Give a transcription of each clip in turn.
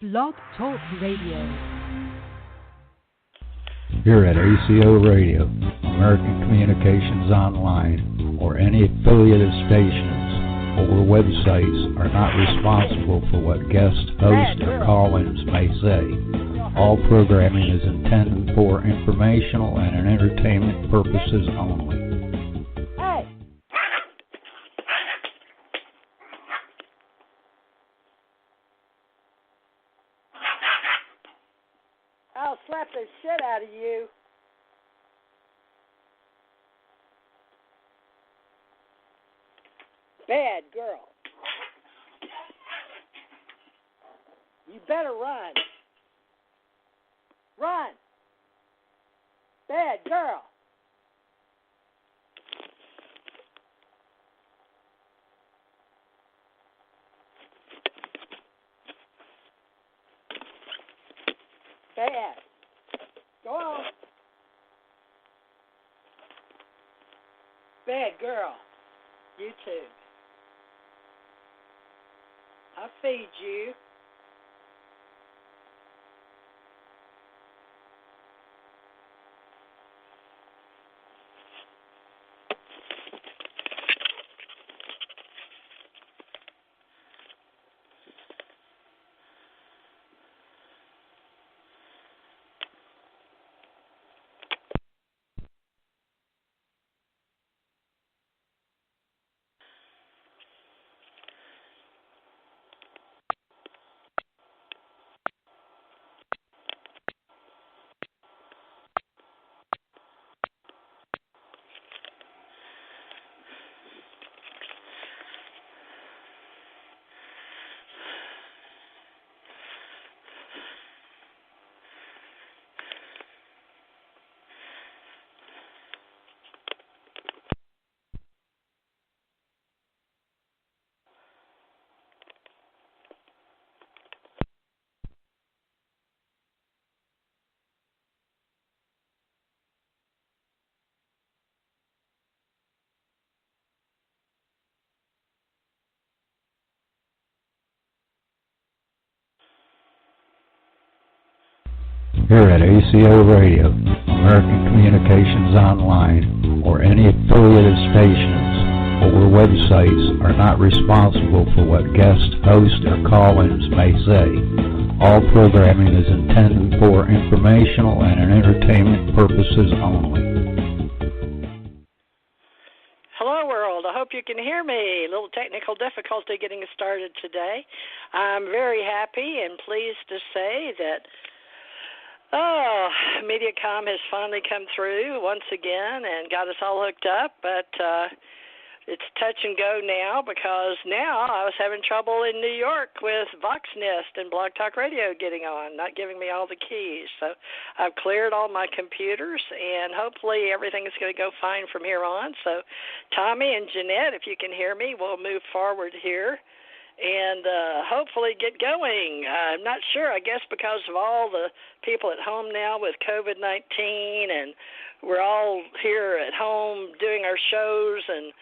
Blog Talk Radio. Here at ACO Radio, American Communications Online, or any affiliated stations or websites are not responsible for what guest hosts or call-ins may say. All programming is intended for informational and entertainment purposes only. I'll slap the shit out of you. Bad girl. You better run. Run. Bad girl. Bad. Go on. Bad girl. You too. I'll feed you. Here at ACO Radio, American Communications Online, or any affiliated stations or websites are not responsible for what guest hosts or call-ins may say. All programming is intended for informational and entertainment purposes only. Hello, world. I hope you can hear me. A little technical difficulty getting started today. I'm very happy and pleased to say that MediaCom has finally come through once again and got us all hooked up, but it's touch and go now because now I was having trouble in New York with VoxNest and Blog Talk Radio getting on, not giving me all the keys. So I've cleared all my computers, and hopefully everything is going to go fine from here on. So Tommy and Janette, if you can hear me, we'll move forward here and hopefully get going. I'm not sure, I guess because of all the people at home now with COVID-19, and we're all here at home doing our shows, and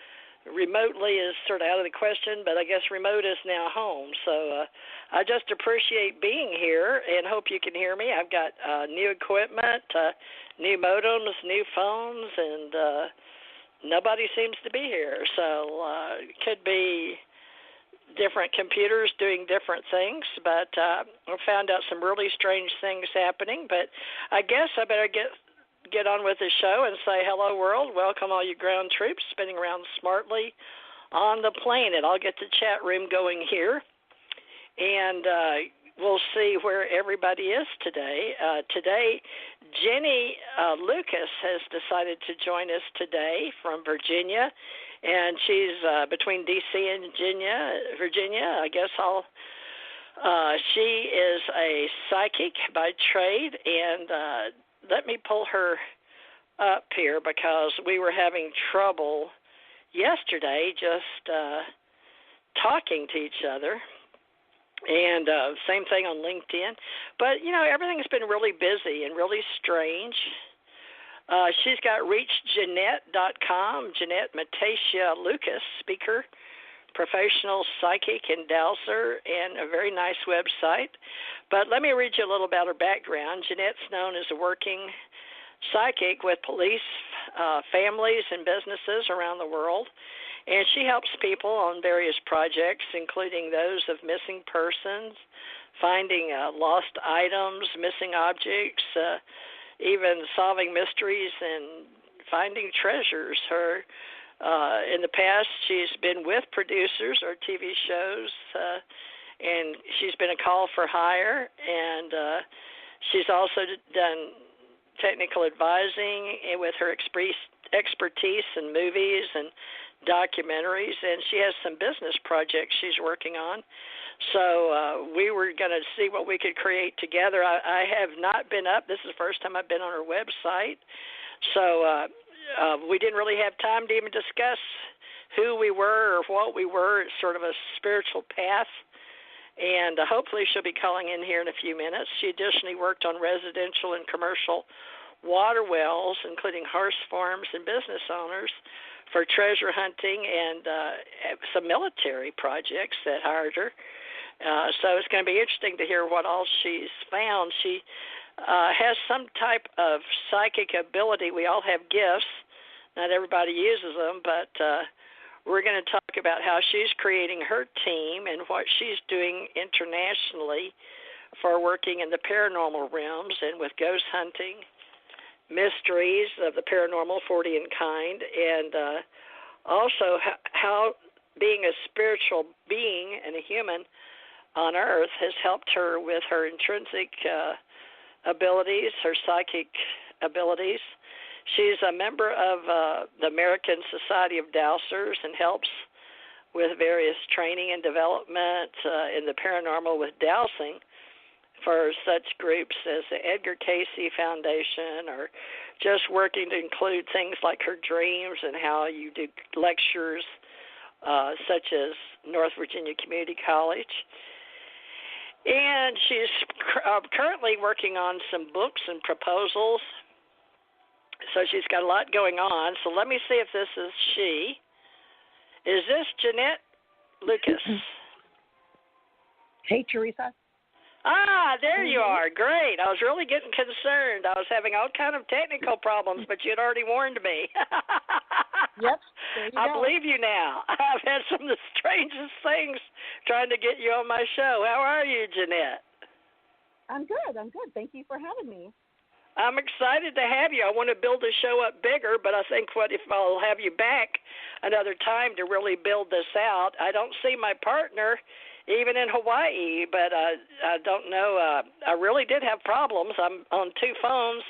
remotely is sort of out of the question, but I guess remote is now home. So I just appreciate being here and hope you can hear me. I've got new equipment, new modems, new phones, and nobody seems to be here. So it could be different computers doing different things, but I found out some really strange things happening. But I guess I better get on with the show and say hello, world. Welcome all you ground troops spinning around smartly on the planet. I'll get the chat room going here, and we'll see where everybody is today. Today, Jenny Lucas has decided to join us today from Virginia. And she's between D.C. and Virginia. I guess she is a psychic by trade. And let me pull her up here because we were having trouble yesterday just talking to each other. And same thing on LinkedIn. But, you know, everything's been really busy and really strange. She's got reachjanette.com, Janette Matasia Lucas, speaker professional psychic and dowser, and a very nice website. But let me read you a little about her background. Janette's known as a working psychic with police, families, and businesses around the world. And she helps people on various projects, including those of missing persons, finding lost items, missing objects, even solving mysteries and finding treasures. In the past, she's been with producers or TV shows, and she's been a call for hire, and she's also done technical advising with her expertise in movies and documentaries, and she has some business projects she's working on. So we were going to see what we could create together. I have not been up. This is the first time I've been on her website. So we didn't really have time to even discuss who we were or what we were. It's sort of a spiritual path. And hopefully she'll be calling in here in a few minutes. She additionally worked on residential and commercial water wells, including horse farms and business owners, for treasure hunting and some military projects that hired her. So it's going to be interesting to hear what all she's found. She has some type of psychic ability. We all have gifts. Not everybody uses them, but we're going to talk about how she's creating her team and what she's doing internationally for working in the paranormal realms and with ghost hunting, mysteries of the paranormal, 40 in kind, and also how being a spiritual being and a human on Earth has helped her with her intrinsic abilities, her psychic abilities. She's a member of the American Society of Dowsers and helps with various training and development in the paranormal with dowsing for such groups as the Edgar Cayce Foundation, or just working to include things like her dreams and how you do lectures such as North Virginia Community College. And she's currently working on some books and proposals. So she's got a lot going on. So let me see if this is she. Is this Janette Lucas? Hey, Theresa. Ah, there you are. Great. I was really getting concerned. I was having all kind of technical problems, but you had already warned me. Yep. There you I go. believe you now. I've had some of the strangest things trying to get you on my show. How are you, Janette? I'm good. Thank you for having me. I'm excited to have you. I want to build the show up bigger, but I think what if I'll have you back another time to really build this out. I don't see my partner even in Hawaii, but I don't know. I really did have problems. I'm on two phones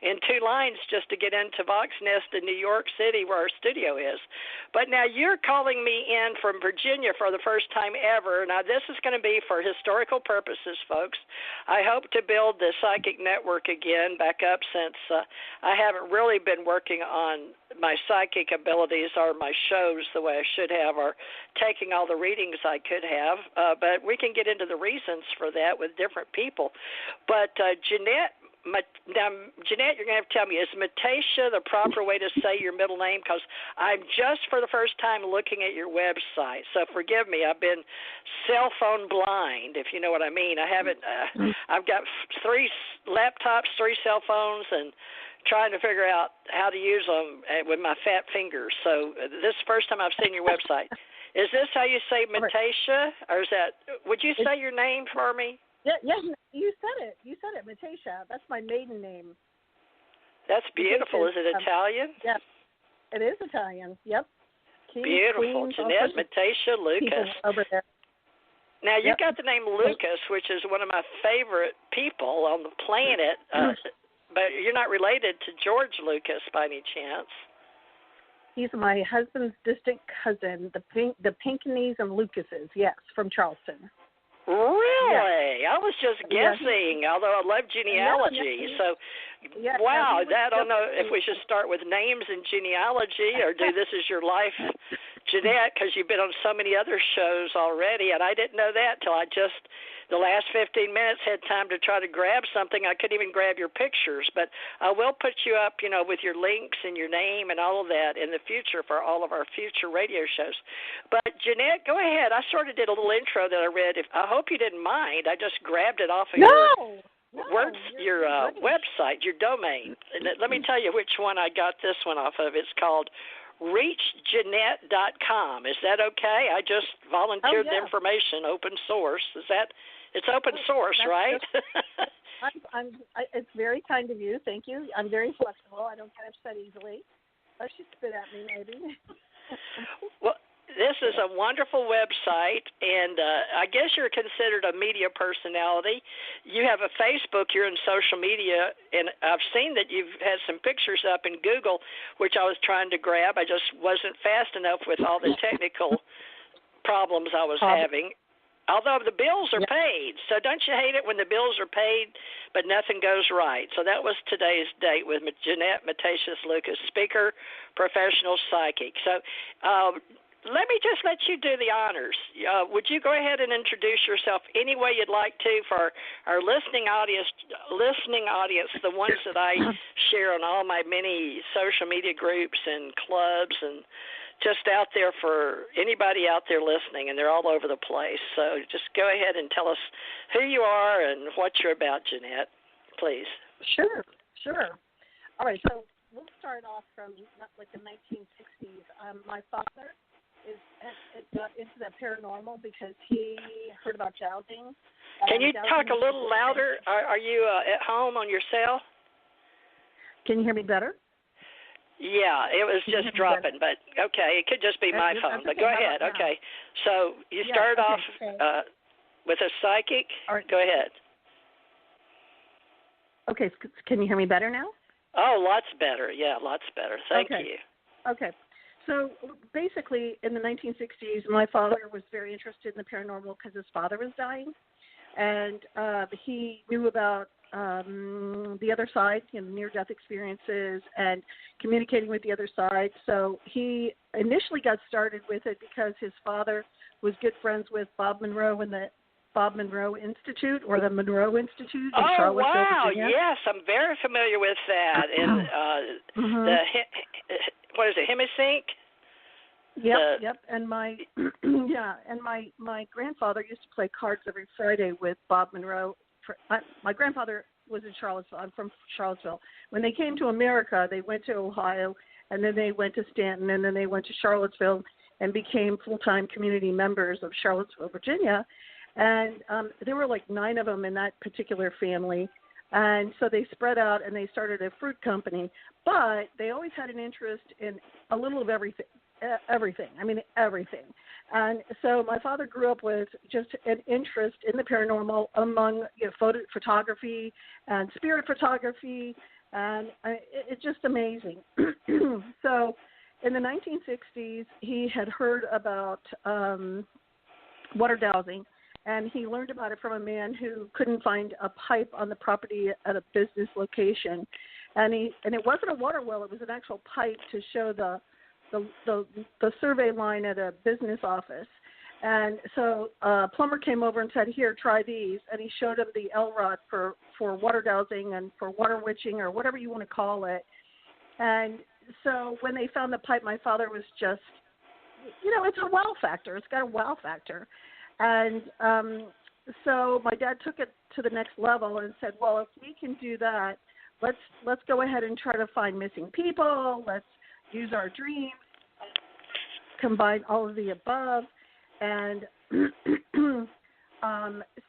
in two lines just to get into Vox Nest in New York City where our studio is. But now you're calling me in from Virginia for the first time ever. Now this is going to be for historical purposes, folks. I hope to build the psychic network again back up since I haven't really been working on my psychic abilities or my shows the way I should have, or taking all the readings I could have. But we can get into the reasons for that with different people. But Ginette, now, Janette, you're going to have to tell me, is Metacia the proper way to say your middle name? Because I'm just for the first time looking at your website. So forgive me. I've been cell phone blind, if you know what I mean. I haven't. I've got 3 laptops, 3 cell phones, and trying to figure out how to use them with my fat fingers. So this is the first time I've seen your website. Is this how you say Metacia, or is that? Would you say your name for me? Yeah, you said it, Metacia. That's my maiden name. That's beautiful. Is it Italian? Yeah, it is Italian. Yep. Beautiful. Janette Metacia Lucas. Over there. Now, you got the name Lucas, which is one of my favorite people on the planet, but you're not related to George Lucas by any chance. He's my husband's distant cousin, the Pinckneys and Lucases, yes, from Charleston. Really? Yeah. I was just guessing, although I love genealogy. Wow, I don't know if we should start with names and genealogy or do this as your life Ginette, because you've been on so many other shows already, and I didn't know that till the last 15 minutes, had time to try to grab something. I couldn't even grab your pictures, but I will put you up, with your links and your name and all of that in the future for all of our future radio shows. But Janette, go ahead. I sort of did a little intro that I read. I hope you didn't mind. I just grabbed it off of your website, your domain. And let me tell you which one I got this one off of. It's called reachjanette.com. Is that okay? I just volunteered the information, open source. It's open source, right? It's very kind of you. Thank you. I'm very flexible. I don't get upset easily. Or she'd spit at me, maybe. Well, this is a wonderful website, and I guess you're considered a media personality. You have a Facebook, you're in social media, and I've seen that you've had some pictures up in Google, which I was trying to grab. I just wasn't fast enough with all the technical problems I was having. Although the bills are paid, so don't you hate it when the bills are paid but nothing goes right? So that was today's date with Ginette Lucas, speaker, professional psychic. So let me just let you do the honors. Would you go ahead and introduce yourself any way you'd like to for our listening audience, the ones that I share on all my many social media groups and clubs and just out there for anybody out there listening, and they're all over the place. So just go ahead and tell us who you are and what you're about, Janette, please. Sure. All right, so we'll start off from like the 1960s. My father got into the paranormal because he heard about dowsing. Can you talk a little louder? Are you at home on your cell? Can you hear me better? Yeah, it was just dropping, but okay, it could just be my phone, but go ahead. Okay, so you started off with a psychic. All right. Go ahead. Okay, can you hear me better now? Oh, lots better. Yeah, lots better. Thank you. Okay. So basically, in the 1960s, my father was very interested in the paranormal because his father was dying, and he knew about the other side, near-death experiences and communicating with the other side. So he initially got started with it because his father was good friends with Bob Monroe in the Bob Monroe Institute or the Monroe Institute in Charlottesville, Virginia. Yes, I'm very familiar with that. In what is it, Hemisync? Yep. And my my grandfather used to play cards every Friday with Bob Monroe. My grandfather was in Charlottesville. I'm from Charlottesville. When they came to America, they went to Ohio, and then they went to Stanton, and then they went to Charlottesville and became full-time community members of Charlottesville, Virginia. And there were like 9 of them in that particular family. And so they spread out and they started a fruit company. But they always had an interest in a little of everything. Everything. And so my father grew up with just an interest in the paranormal among photography and spirit photography, and it's just amazing. So in the 1960s, he had heard about water dowsing, and he learned about it from a man who couldn't find a pipe on the property at a business location. And it wasn't a water well, it was an actual pipe to show the survey line at a business office. And so a plumber came over and said, here, try these. And he showed him the L-rod for water dowsing and for water witching or whatever you want to call it. And so when they found the pipe, my father was just, it's a wow factor. It's got a wow factor. And so my dad took it to the next level and said, well, if we can do that, let's go ahead and try to find missing people. Let's use our dreams, combine all of the above. And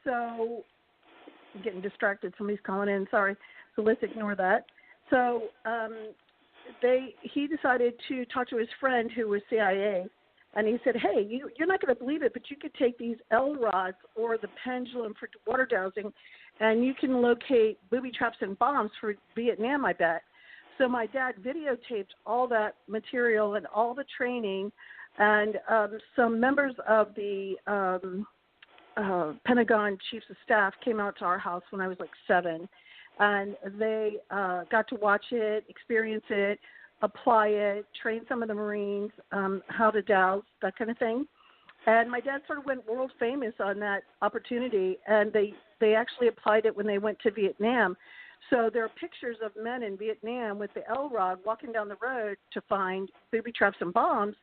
so I'm getting distracted. Somebody's calling in. Sorry. So let's ignore that. So he decided to talk to his friend who was CIA. And he said, hey, you're not going to believe it, but you could take these L-rods or the pendulum for water dowsing, and you can locate booby traps and bombs for Vietnam, I bet. So my dad videotaped all that material and all the training, and some members of the Pentagon Chiefs of Staff came out to our house when I was like 7, and they got to watch it, experience it. apply it, train some of the Marines, how to douse, that kind of thing. And my dad sort of went world famous on that opportunity, and they actually applied it when they went to Vietnam. So there are pictures of men in Vietnam with the L-rod walking down the road to find booby traps and bombs.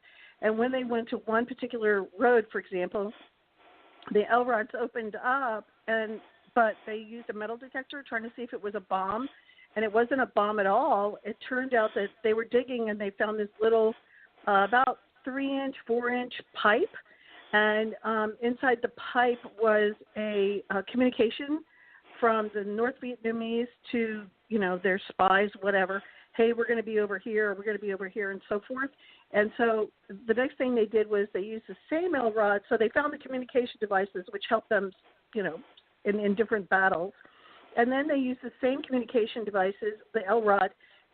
And when they went to one particular road, for example, the L-rods opened up, but they used a metal detector trying to see if it was a bomb, and it wasn't a bomb at all. It turned out that they were digging, and they found this little about 3-inch, 4-inch pipe, and inside the pipe was a communication from the North Vietnamese to, their spies, whatever. Hey, we're going to be over here, we're going to be over here, and so forth. And so the next thing they did was they used the same L-rod. So they found the communication devices, which helped them, in different battles. And then they used the same communication devices, the L-rod,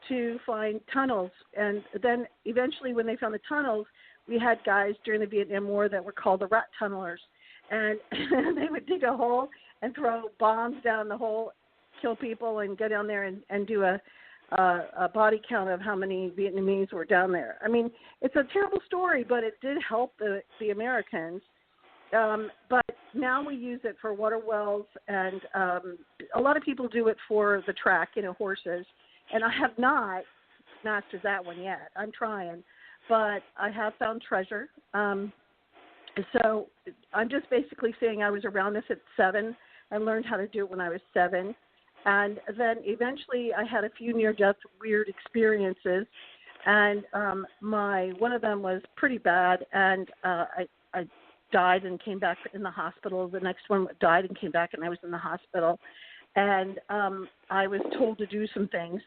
to find tunnels. And then eventually when they found the tunnels, we had guys during the Vietnam War that were called the rat tunnelers. And they would dig a hole and throw bombs down the hole, kill people, and go down there and do a body count of how many Vietnamese were down there. I mean, it's a terrible story, but it did help the Americans. But now we use it for water wells, and a lot of people do it for the track, horses. And I have not mastered that one yet. I'm trying, but I have found treasure. So I'm just basically saying I was around this at 7 and learned how to do it when I was 7. And then eventually I had a few near-death weird experiences, and one of them was pretty bad, and I died and came back in the hospital. The next one died and came back, and I was in the hospital. And I was told to do some things.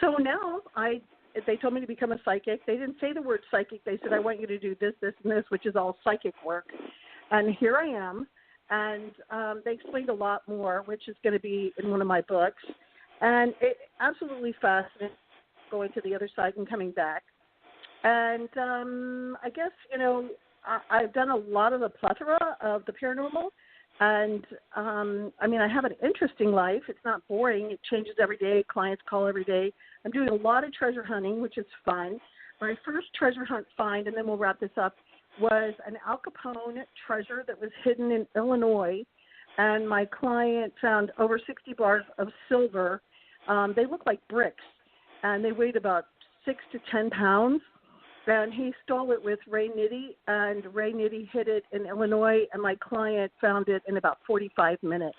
So now they told me to become a psychic. They didn't say the word psychic. They said, I want you to do this, this, and this, which is all psychic work. And here I am. And they explained a lot more, which is going to be in one of my books. And it absolutely fascinating going to the other side and coming back. And I guess, I've done a lot of the plethora of the paranormal. And, I have an interesting life. It's not boring. It changes every day. Clients call every day. I'm doing a lot of treasure hunting, which is fun. My first treasure hunt find, and then we'll wrap this up, was an Al Capone treasure that was hidden in Illinois. And my client found over 60 bars of silver. They look like bricks, and they weighed about 6 to 10 pounds. And he stole it with Ray Nitty, and Ray Nitty hid it in Illinois, and my client found it in about 45 minutes.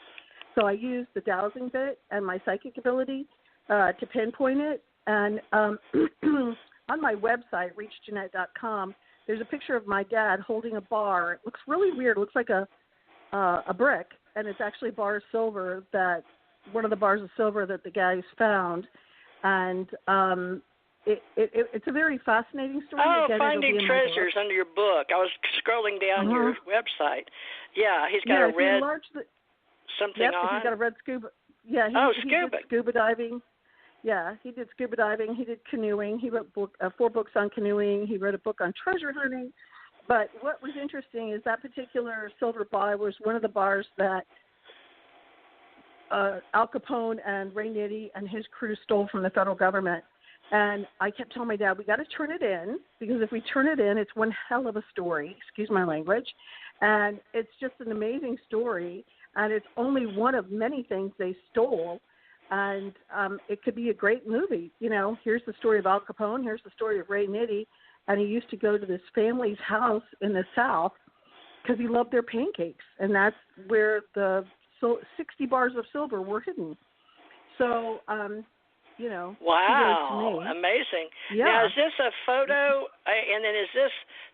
So I used the dowsing bit and my psychic ability to pinpoint it. And on my website, reachjanette.com, there's a picture of my dad holding a bar. It looks really weird. It looks like a brick, and it's actually a bar of silver one of the bars of silver that the guys found. And it's a very fascinating story. Oh, Again, Finding Treasures under your book. I was scrolling down your website. Yeah, he's got a red something on. He's got a red scuba. Yeah, he did scuba diving. Yeah, he did scuba diving. He did canoeing. He wrote 4 books on canoeing. He wrote a book on treasure hunting. But what was interesting is that particular silver bar was one of the bars that Al Capone and Ray Nitty and his crew stole from the federal government. And I kept telling my dad, we got to turn it in, because if we turn it in, it's one hell of a story. Excuse my language. And it's just an amazing story. And it's only one of many things they stole. And it could be a great movie. Here's the story of Al Capone. Here's the story of Ray Nitty. And he used to go to this family's house in the South because he loved their pancakes. And that's where the 60 bars of silver were hidden. So, Wow, amazing. Yeah. Now, is this a photo, and then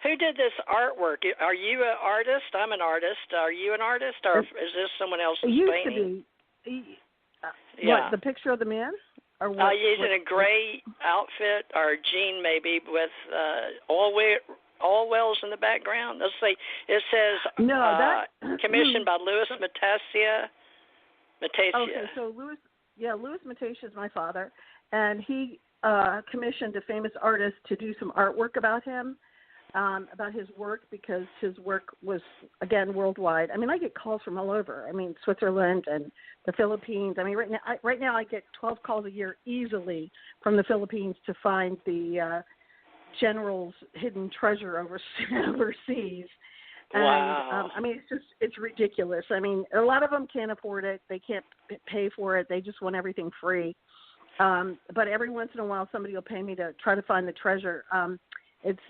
who did this artwork? Are you an artist? I'm an artist. Are you an artist, or is this someone else's painting? It used to be. What, the picture of the man? Or what? Using a gray outfit or jean maybe with all wells in the background. Let's see. It says commissioned by Louis Metacia. Okay, so Louis Metacia is my father, and he commissioned a famous artist to do some artwork about him. about his work because his work was, again, worldwide. I mean, I get calls from all over. I mean, Switzerland and the Philippines. I mean, right now I get 12 calls a year easily from the Philippines to find the general's hidden treasure overseas. And, wow. I mean, it's ridiculous. I mean, a lot of them can't afford it. They can't pay for it. They just want everything free. But every once in a while, somebody will pay me to try to find the treasure. It's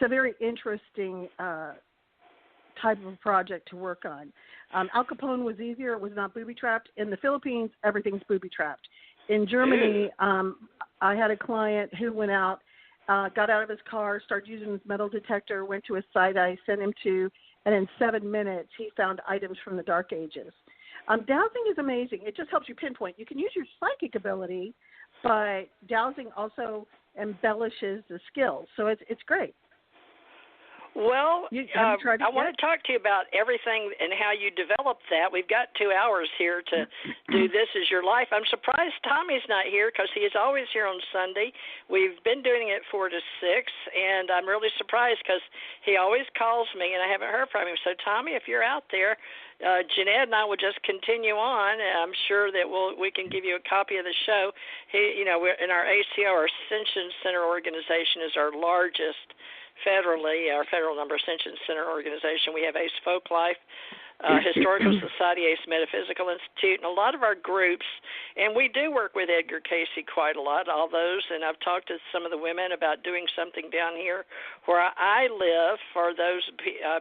a very interesting type of project to work on. Al Capone was easier. It was not booby-trapped. In the Philippines, everything's booby-trapped. In Germany, I had a client who went out, got out of his car, started using his metal detector, went to a site I sent him to, and in 7 minutes he found items from the Dark Ages. Dowsing is amazing. It just helps you pinpoint. You can use your psychic ability, but dowsing also embellishes the skills. So it's great. Well, I want to talk to you about everything and how you developed that. We've got 2 hours here to do This Is Your Life. I'm surprised Tommy's not here because he is always here on Sunday. We've been doing it 4 to 6, and I'm really surprised because he always calls me, and I haven't heard from him. So, Tommy, if you're out there, Ginette and I will just continue on. I'm sure that we can give you a copy of the show. We're in our ACO, our Ascension Center Organization, is our largest federally, our federal number Ascension Center Organization. We have ACE Folklife, Historical Society, ACE Metaphysical Institute, and a lot of our groups. And we do work with Edgar Cayce quite a lot, all those. And I've talked to some of the women about doing something down here where I live for those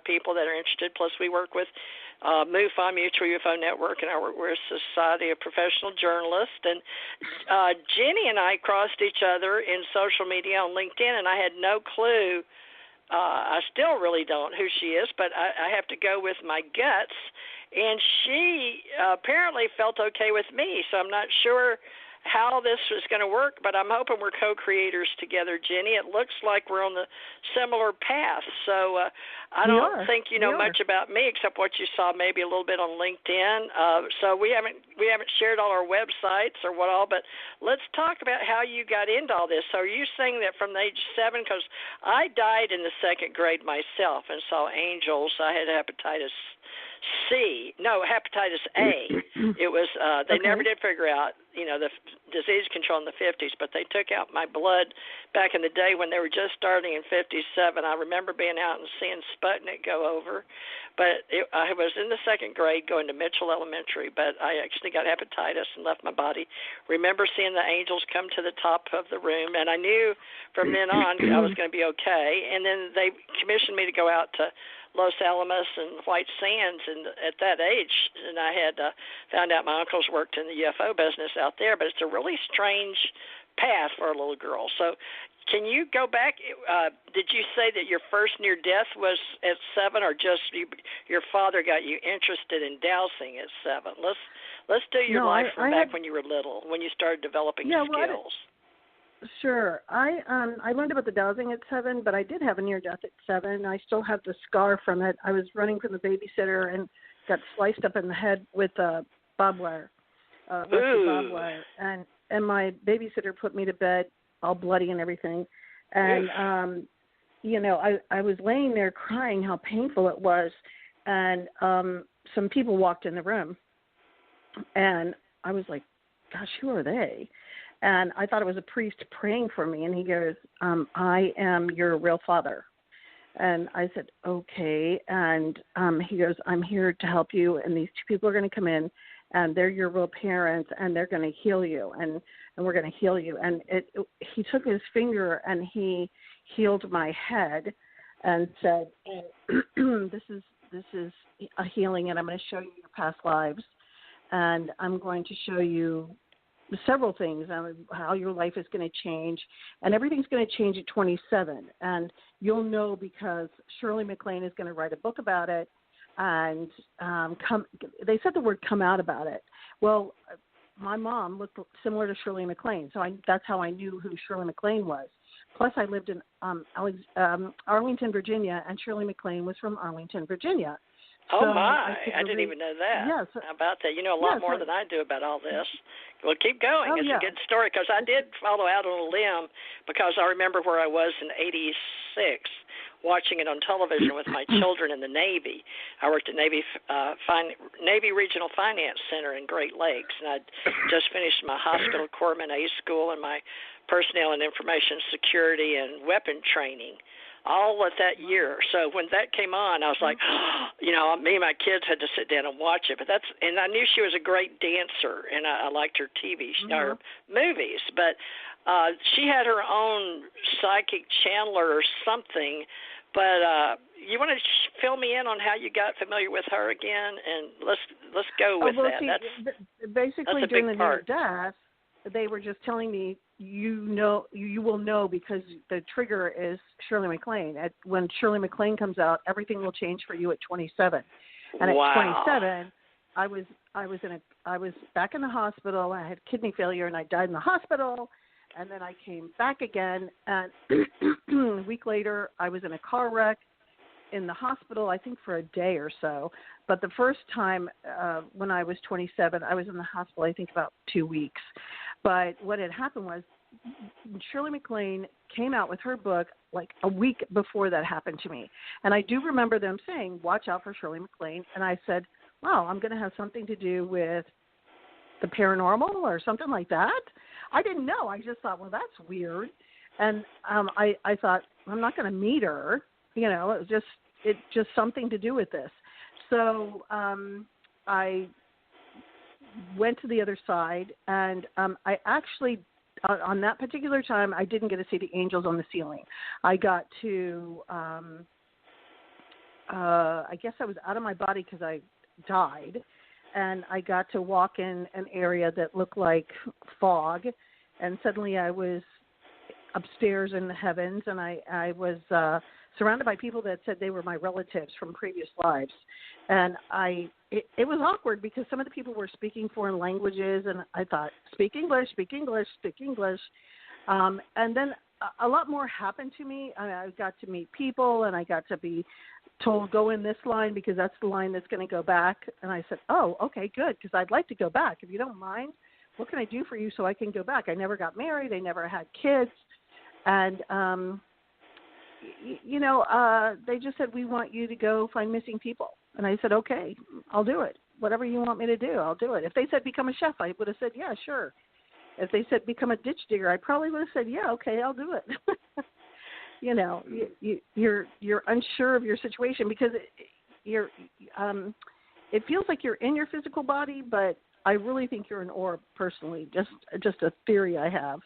people that are interested. Plus, we work with MUFON, Mutual UFO Network, and we're a Society of Professional Journalists. And Jenny and I crossed each other in social media on LinkedIn, and I had no clue. I still really don't who she is, but I have to go with my guts. And she apparently felt okay with me, so I'm not sure how this is going to work, but I'm hoping we're co-creators together, Jenny. It looks like we're on the similar path. So I don't think you know much about me except what you saw maybe a little bit on LinkedIn. So we haven't shared all our websites or what all, but let's talk about how you got into all this. So are you saying that from the age 7, because I died in the 2nd grade myself and saw angels. I had hepatitis A. It was they never did figure out, the disease control in the 50s, but they took out my blood back in the day when they were just starting in 57. I remember being out and seeing Sputnik go over, but I was in the 2nd grade going to Mitchell Elementary, but I actually got hepatitis and left my body. Remember seeing the angels come to the top of the room, and I knew from then on I was going to be okay. And then they commissioned me to go out to Los Alamos and White Sands, and at that age, and I had found out my uncles worked in the UFO business out there, but it's a really strange path for a little girl. So can you go back? Did you say that your first near-death was at 7, or just your father got you interested in dowsing at 7? Let's do your life from back when you were little, when you started developing skills. Sure. I learned about the dowsing at 7, but I did have a near-death at 7. I still have the scar from it. I was running from the babysitter and got sliced up in the head with barbed wire, barbed wire. And my babysitter put me to bed all bloody and everything. And, I was laying there crying how painful it was. And some people walked in the room. And I was like, gosh, who are they? And I thought it was a priest praying for me. And he goes, I am your real father. And I said, okay. And he goes, I'm here to help you. And these 2 people are going to come in, and they're your real parents, and they're going to heal you. And we're going to heal you. And he took his finger and he healed my head and said, this is a healing, and I'm going to show you your past lives. And I'm going to show you several things, how your life is going to change, and everything's going to change at 27. And you'll know because Shirley MacLaine is going to write a book about it, and they said the word come out about it. Well, my mom looked similar to Shirley MacLaine, so that's how I knew who Shirley MacLaine was. Plus, I lived in Arlington, Virginia, and Shirley MacLaine was from Arlington, Virginia. Oh, so my. I didn't even know that. Yes. How about that? You know a lot more than I do about all this. Well, keep going. It's a good story, because I did follow out on a limb, because I remember where I was in '86, watching it on television with my children in the Navy. I worked at Navy Regional Finance Center in Great Lakes, and I'd just finished my hospital corpsman ACE school and my personnel and information security and weapon training, all at that year. So when that came on, I was like, me and my kids had to sit down and watch it. And I knew she was a great dancer, and I liked her TV or movies. But she had her own psychic channeler or something. But you want to fill me in on how you got familiar with her again, and let's go with that. Basically, that's during the near death, they were just telling me, you will know, because the trigger is Shirley MacLaine. When Shirley MacLaine comes out, everything will change for you at 27. And at 27, I was back in the hospital. I had kidney failure, and I died in the hospital. And then I came back again, and a week later, I was in a car wreck in the hospital, I think for a day or so. But the first time when I was 27, I was in the hospital, I think about 2 weeks. But what had happened was Shirley MacLaine came out with her book like a week before that happened to me. And I do remember them saying, watch out for Shirley MacLaine. And I said, wow, I'm going to have something to do with the paranormal or something like that. I didn't know. I just thought, well, that's weird. And I thought, I'm not going to meet her. It's just something to do with this. So I went to the other side, and I actually, on that particular time, I didn't get to see the angels on the ceiling. I got to, I guess I was out of my body because I died, and I got to walk in an area that looked like fog, and suddenly I was upstairs in the heavens, and I was surrounded by people that said they were my relatives from previous lives. And it was awkward because some of the people were speaking foreign languages, and I thought, speak English, speak English, speak English. And then a lot more happened to me. I got to meet people, and I got to be told, go in this line because that's the line that's going to go back. And I said, oh, okay, good, because I'd like to go back. If you don't mind, what can I do for you so I can go back? I never got married. I never had kids. And, they just said, we want you to go find missing people. And I said, okay, I'll do it. Whatever you want me to do, I'll do it. If they said become a chef, I would have said, yeah, sure. If they said become a ditch digger, I probably would have said, yeah, okay, I'll do it. You're unsure of your situation because it feels like you're in your physical body, but I really think you're an orb personally, just a theory I have.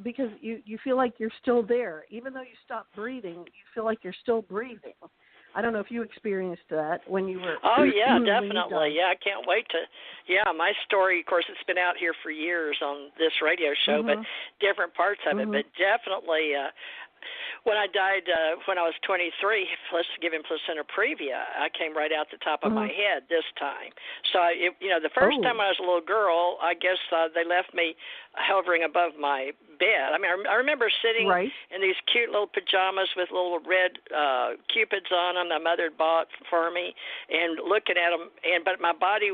Because you feel like you're still there. Even though you stop breathing, you feel like you're still breathing. I don't know if you experienced that when you were... Oh, yeah, definitely. Yeah, I can't wait to... Yeah, my story, of course, it's been out here for years on this radio show, but different parts of it. But definitely... when I died, when I was 23, given placenta previa, I came right out the top of my head this time. So, the first time I was a little girl, I guess they left me hovering above my bed. I mean, I remember sitting in these cute little pajamas with little red cupids on them my mother had bought for me and looking at them. But my body,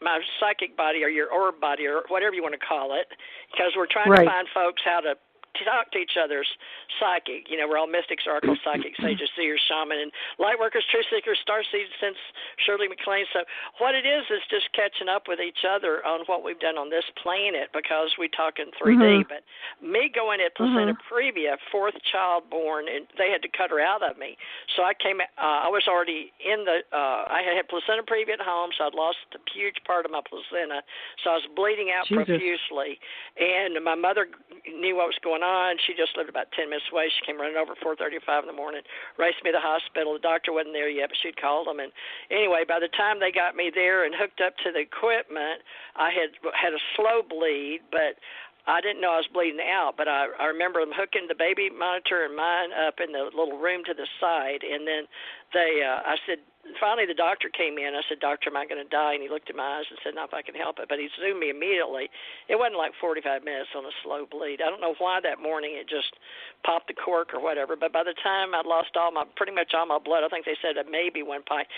my psychic body or your orb body or whatever you want to call it, because we're trying to find folks how to talk to each other's psychic. We're all mystics, oracle, psychics, sages, seers, shaman, and light workers, truth seekers, starseeds, since Shirley MacLaine. So what it is just catching up with each other on what we've done on this planet because we talk in 3D. But me going at placenta previa, fourth child born, and they had to cut her out of me. So I was already in I had placenta previa at home, so I'd lost a huge part of my placenta. So I was bleeding out profusely. And my mother knew what was going on. She just lived about 10 minutes away. She came running over at 4:35 in the morning, raced me to the hospital. The doctor wasn't there yet, but she'd called them. And anyway, by the time they got me there and hooked up to the equipment, I had a slow bleed, but I didn't know I was bleeding out. But I remember them hooking the baby monitor and mine up in the little room to the side, and then I said, finally the doctor came in. I said, "Doctor, am I going to die?" And he looked in my eyes and said, "No, if I can help it." But he zoomed me immediately. It wasn't like 45 minutes on a slow bleed. I don't know why that morning it just popped the cork or whatever. But by the time I'd lost pretty much all my blood, I think they said maybe one pint.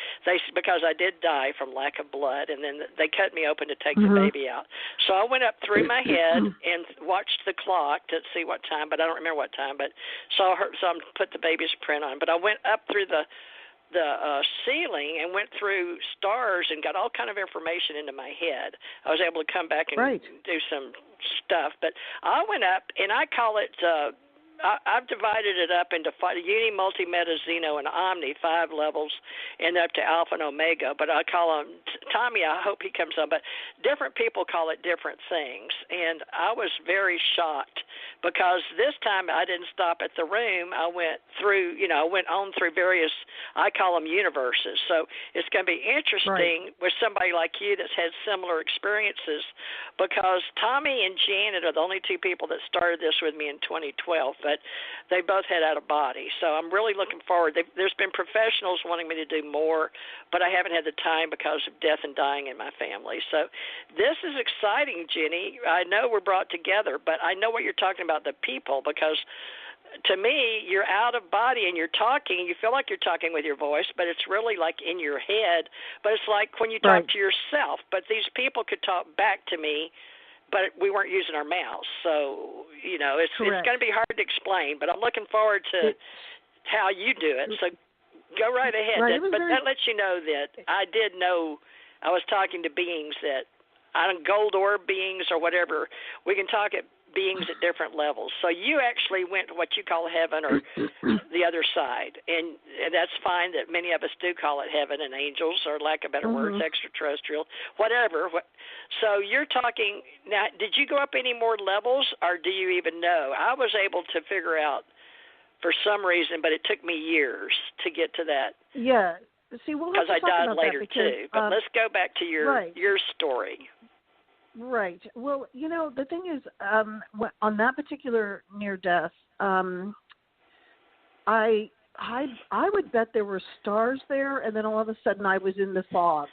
Because I did die from lack of blood, and then they cut me open to take the baby out. So I went up through my head and watched the clock to see what time, but I don't remember what time. But saw her, so I put the baby's print on. But I went up through the ceiling and went through stars and got all kind of information into my head. I was able to come back and do some stuff. But I went up, and I call it I've divided it up into Uni, Multi, Meta, Xeno, and Omni, 5 levels, and up to Alpha and Omega. But I call him Tommy. I hope he comes on. But different people call it different things. And I was very shocked because this time I didn't stop at the room. I went through, I went on through various, I call them universes. So it's going to be interesting with somebody like you that's had similar experiences, because Tommy and Janet are the only 2 people that started this with me in 2012. But they both had out of body. So I'm really looking forward. There's been professionals wanting me to do more, but I haven't had the time because of death and dying in my family. So this is exciting, Jenny. I know we're brought together, but I know what you're talking about, the people, because to me, you're out of body and you're talking. You feel like you're talking with your voice, but it's really like in your head. But it's like when you talk to yourself. But these people could talk back to me, but we weren't using our mouths. So, it's going to be hard to explain, but I'm looking forward to how you do it. So go right ahead. That lets you know that I did know I was talking to beings that, gold orb beings or whatever. We can talk at beings at different levels. So you actually went to what you call heaven or the other side, and that's fine that many of us do call it heaven and angels, or lack of better words, extraterrestrial, whatever. So you're talking now, did you go up any more levels, or do you even know? I was able to figure out for some reason, but it took me years to get to that. Yeah. See, because I died later too. But let's go back to your story. Right. Well, the thing is, on that particular near death, I would bet there were stars there, and then all of a sudden I was in the fog,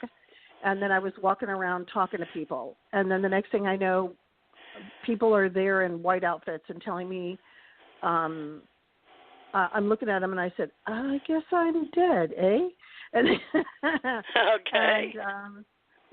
and then I was walking around talking to people, and then the next thing I know, people are there in white outfits and telling me, I'm looking at them, and I said, I guess I'm dead, eh? And okay. And,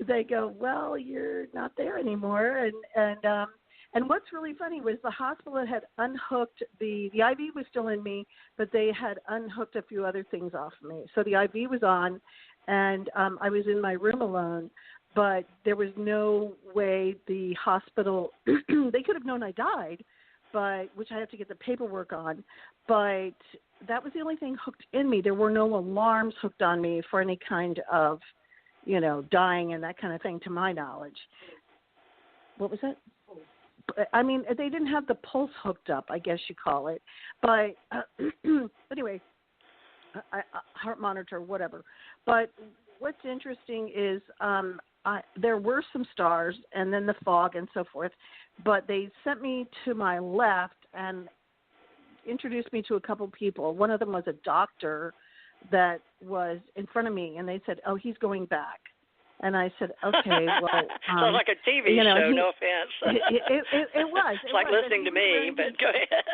they go, well, you're not there anymore. And what's really funny was the hospital had unhooked the IV was still in me, but they had unhooked a few other things off of me. So the IV was on, and I was in my room alone, but there was no way the hospital, they could have known I died, but which I have to get the paperwork on, but that was the only thing hooked in me. There were no alarms hooked on me for any kind of dying and that kind of thing, to my knowledge. What was that? I mean, they didn't have the pulse hooked up, I guess you call it. But anyway, heart monitor, whatever. But what's interesting is there were some stars and then the fog and so forth, but they sent me to my left and introduced me to a couple people. One of them was a doctor that was in front of me, and they said, oh, he's going back. And I said, okay, well. Sounds like a TV show, no offense. It was. It's like listening to me, but go ahead.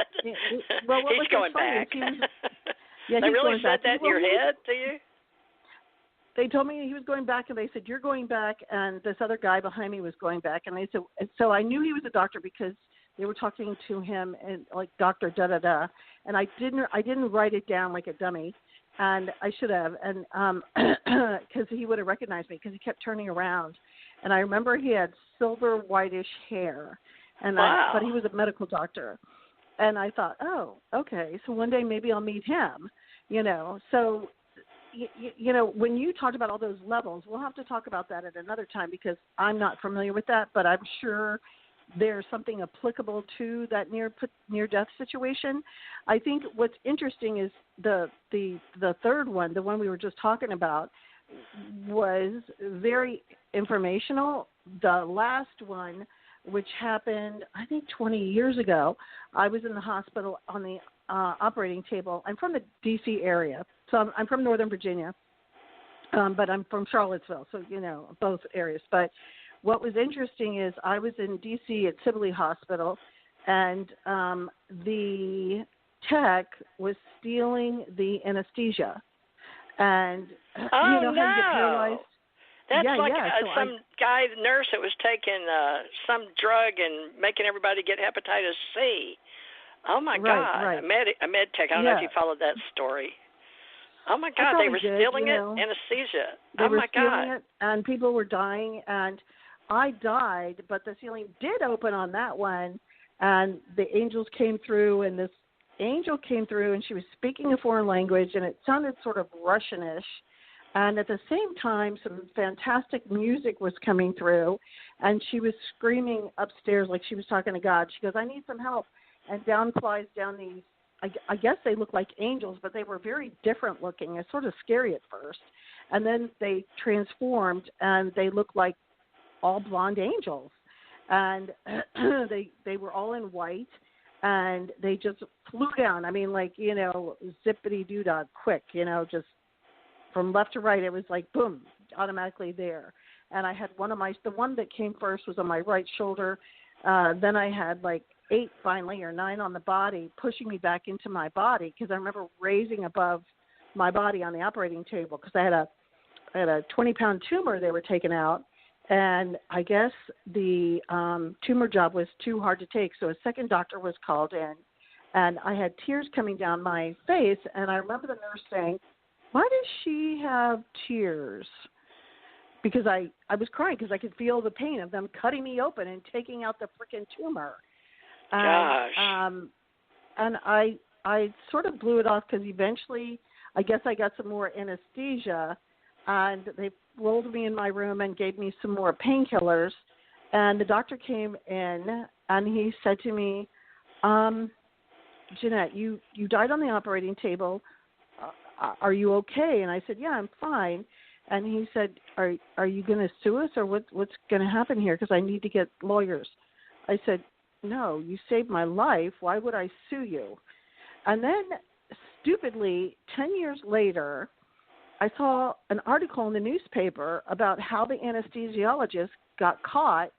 Well, he's going back. They really said that in your head to you? They told me he was going back, and they said, you're going back, and this other guy behind me was going back. And they said, so I knew he was a doctor because they were talking to him and like Dr. Da-da-da. And I didn't write it down like a dummy. And I should have, and because he would have recognized me because he kept turning around. And I remember he had silver whitish hair, and wow. But he was a medical doctor. And I thought, oh, okay, so one day maybe I'll meet him, So, when you talked about all those levels, we'll have to talk about that at another time because I'm not familiar with that, but I'm sure there's something applicable to that near-death situation. I think what's interesting is the third one, the one we were just talking about, was very informational. The last one, which happened, I think, 20 years ago, I was in the hospital on the operating table. I'm from the D.C. area, so I'm from Northern Virginia. but I'm from Charlottesville, so, both areas. But what was interesting is I was in D.C. at Sibley Hospital, and the tech was stealing the anesthesia. And how you get paralyzed? That's some guy, nurse that was taking some drug and making everybody get hepatitis C. Oh, my God. Right. A med tech. I don't know if you followed that story. Oh, my God. They were stealing it? Anesthesia. They were stealing it, and people were dying. And I died, but the ceiling did open on that one. And the angels came through, and this angel came through, and she was speaking a foreign language, and it sounded sort of Russianish. And at the same time, some fantastic music was coming through, and she was screaming upstairs like she was talking to God. She goes, I need some help. And down flies down these, I guess they look like angels, but they were very different looking. It's sort of scary at first. And then they transformed, and they looked like all blonde angels. And they were all in white, and they just flew down. I mean, like, zippity-doo-dah quick, just from left to right. It was like, boom, automatically there. And I had the one that came first was on my right shoulder. Then I had like 8 finally, or 9 on the body, pushing me back into my body, because I remember raising above my body on the operating table, because I had a 20-pound tumor they were taking out. And I guess the tumor job was too hard to take, so a second doctor was called in, and I had tears coming down my face, and I remember the nurse saying, why does she have tears? Because I was crying because I could feel the pain of them cutting me open and taking out the freaking tumor. Gosh. And I sort of blew it off, because eventually I guess I got some more anesthesia, and they rolled me in my room and gave me some more painkillers. And the doctor came in, and he said to me, Janette, you died on the operating table. Are you okay? And I said, yeah, I'm fine. And he said, are you going to sue us, or what's going to happen here? Because I need to get lawyers. I said, no, you saved my life. Why would I sue you? And then, stupidly, 10 years later, I saw an article in the newspaper about how the anesthesiologist got caught,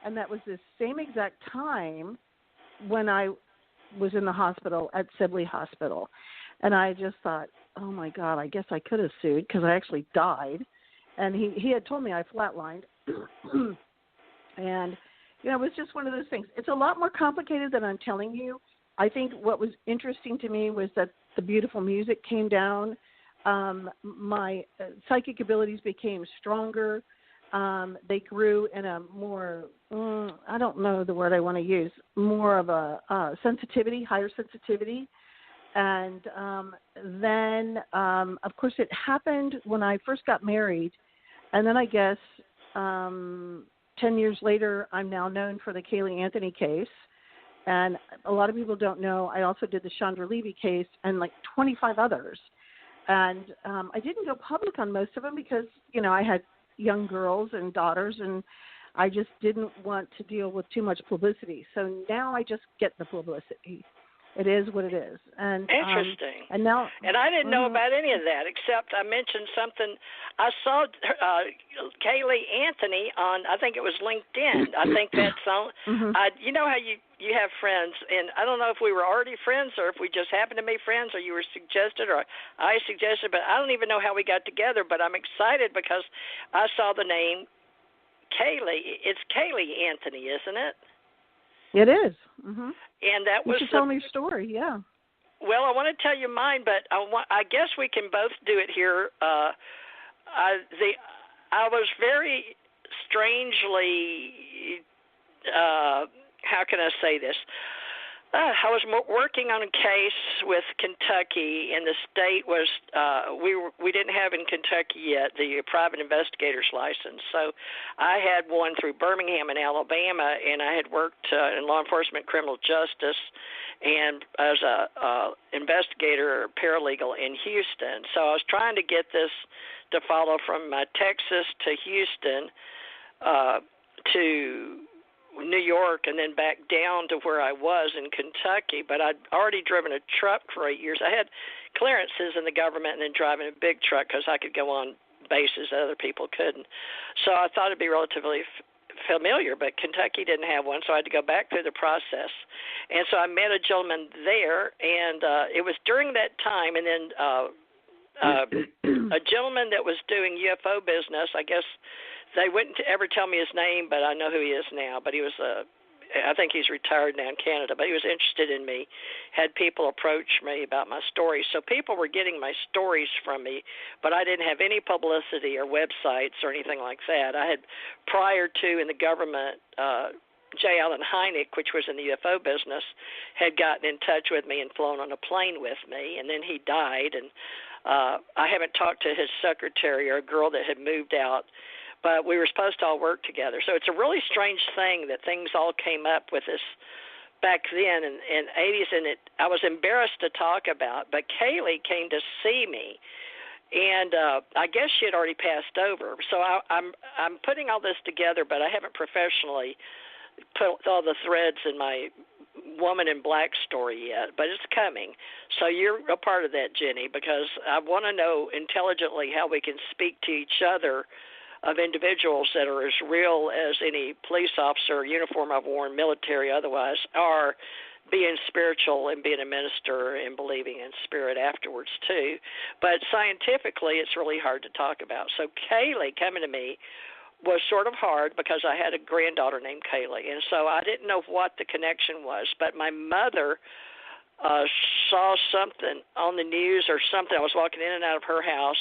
and that was the same exact time when I was in the hospital at Sibley Hospital. And I just thought, oh, my God, I guess I could have sued, because I actually died. And he had told me I flatlined. And, it was just one of those things. It's a lot more complicated than I'm telling you. I think what was interesting to me was that the beautiful music came down. My psychic abilities became stronger. They grew in a more, I don't know the word I want to use, more of a sensitivity, higher sensitivity. And then, of course, it happened when I first got married. And then I guess 10 years later, I'm now known for the Kaylee Anthony case. And a lot of people don't know, I also did the Chandra Levy case and like 25 others. And I didn't go public on most of them because, I had young girls and daughters, and I just didn't want to deal with too much publicity. So now I just get the publicity. It is what it is. And interesting. And now, and I didn't know about any of that, except I mentioned something. I saw Kaylee Anthony on, I think it was LinkedIn. I think that's on. You know how you have friends, and I don't know if we were already friends or if we just happened to be friends, or you were suggested or I suggested, but I don't even know how we got together. But I'm excited because I saw the name Kaylee. It's Kaylee Anthony, isn't it? It is. Mm-hmm. And that was. You should tell me your story. Yeah. Well, I want to tell you mine, but I guess we can both do it here. I was very strangely. How can I say this? I was working on a case with Kentucky, and the state was we didn't have in Kentucky yet the private investigator's license. So I had one through Birmingham in Alabama, and I had worked in law enforcement criminal justice and as a investigator or paralegal in Houston. So I was trying to get this to follow from Texas to Houston to New York, and then back down to where I was in Kentucky. But I'd already driven a truck for 8 years. I had clearances in the government and then driving a big truck because I could go on bases that other people couldn't. So I thought it'd be relatively familiar, but Kentucky didn't have one, so I had to go back through the process. And so I met a gentleman there, and it was during that time, and then a gentleman that was doing UFO business, I guess they wouldn't ever tell me his name, but I know who he is now, but he was I think he's retired now in Canada, but he was interested in me, had people approach me about my stories. So people were getting my stories from me, but I didn't have any publicity or websites or anything like that. I had, prior to in the government, J. Allen Hynek, which was in the UFO business, had gotten in touch with me and flown on a plane with me, and then he died, and I haven't talked to his secretary or a girl that had moved out, but we were supposed to all work together. So it's a really strange thing that things all came up with this back then in 80s, and I was embarrassed to talk about, but Kaylee came to see me, and I guess she had already passed over. So I'm putting all this together, but I haven't professionally put all the threads in my Woman in Black story yet, but it's coming. So you're a part of that, Jenny, because I want to know intelligently how we can speak to each other of individuals that are as real as any police officer, uniform I've worn, military, otherwise, are being spiritual and being a minister and believing in spirit afterwards too. But scientifically, it's really hard to talk about. So Kaylee coming to me was sort of hard because I had a granddaughter named Kaylee, and so I didn't know what the connection was. But my mother saw something on the news or something. I was walking in and out of her house,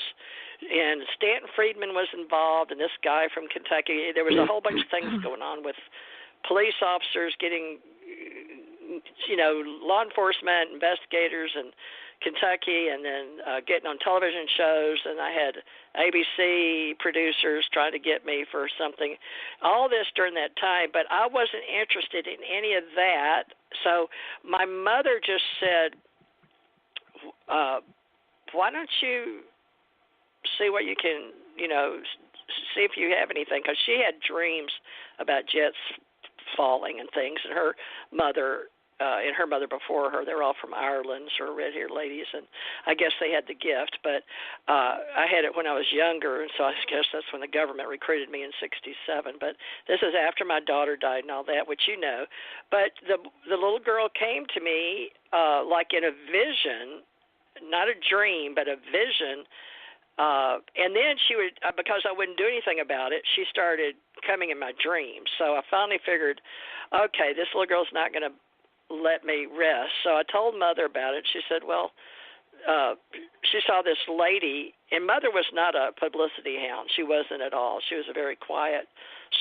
and Stanton Friedman was involved, and this guy from Kentucky. There was a whole bunch of things going on with police officers getting, law enforcement, investigators in Kentucky, and then getting on television shows, and I had ABC producers trying to get me for something. All this during that time, but I wasn't interested in any of that. So my mother just said, why don't you see what you can, see if you have anything, because she had dreams about jets falling and things, and her mother before her, they're all from Ireland, sort of red-haired ladies, and I guess they had the gift, but I had it when I was younger, and so I guess that's when the government recruited me in 1967, but this is after my daughter died and all that, which you know. But the little girl came to me like in a vision, not a dream, but a vision. And then she would, because I wouldn't do anything about it, she started coming in my dreams. So I finally figured, okay, this little girl's not going to let me rest. So I told Mother about it. She said, well, she saw this lady, and Mother was not a publicity hound. She wasn't at all. She was a very quiet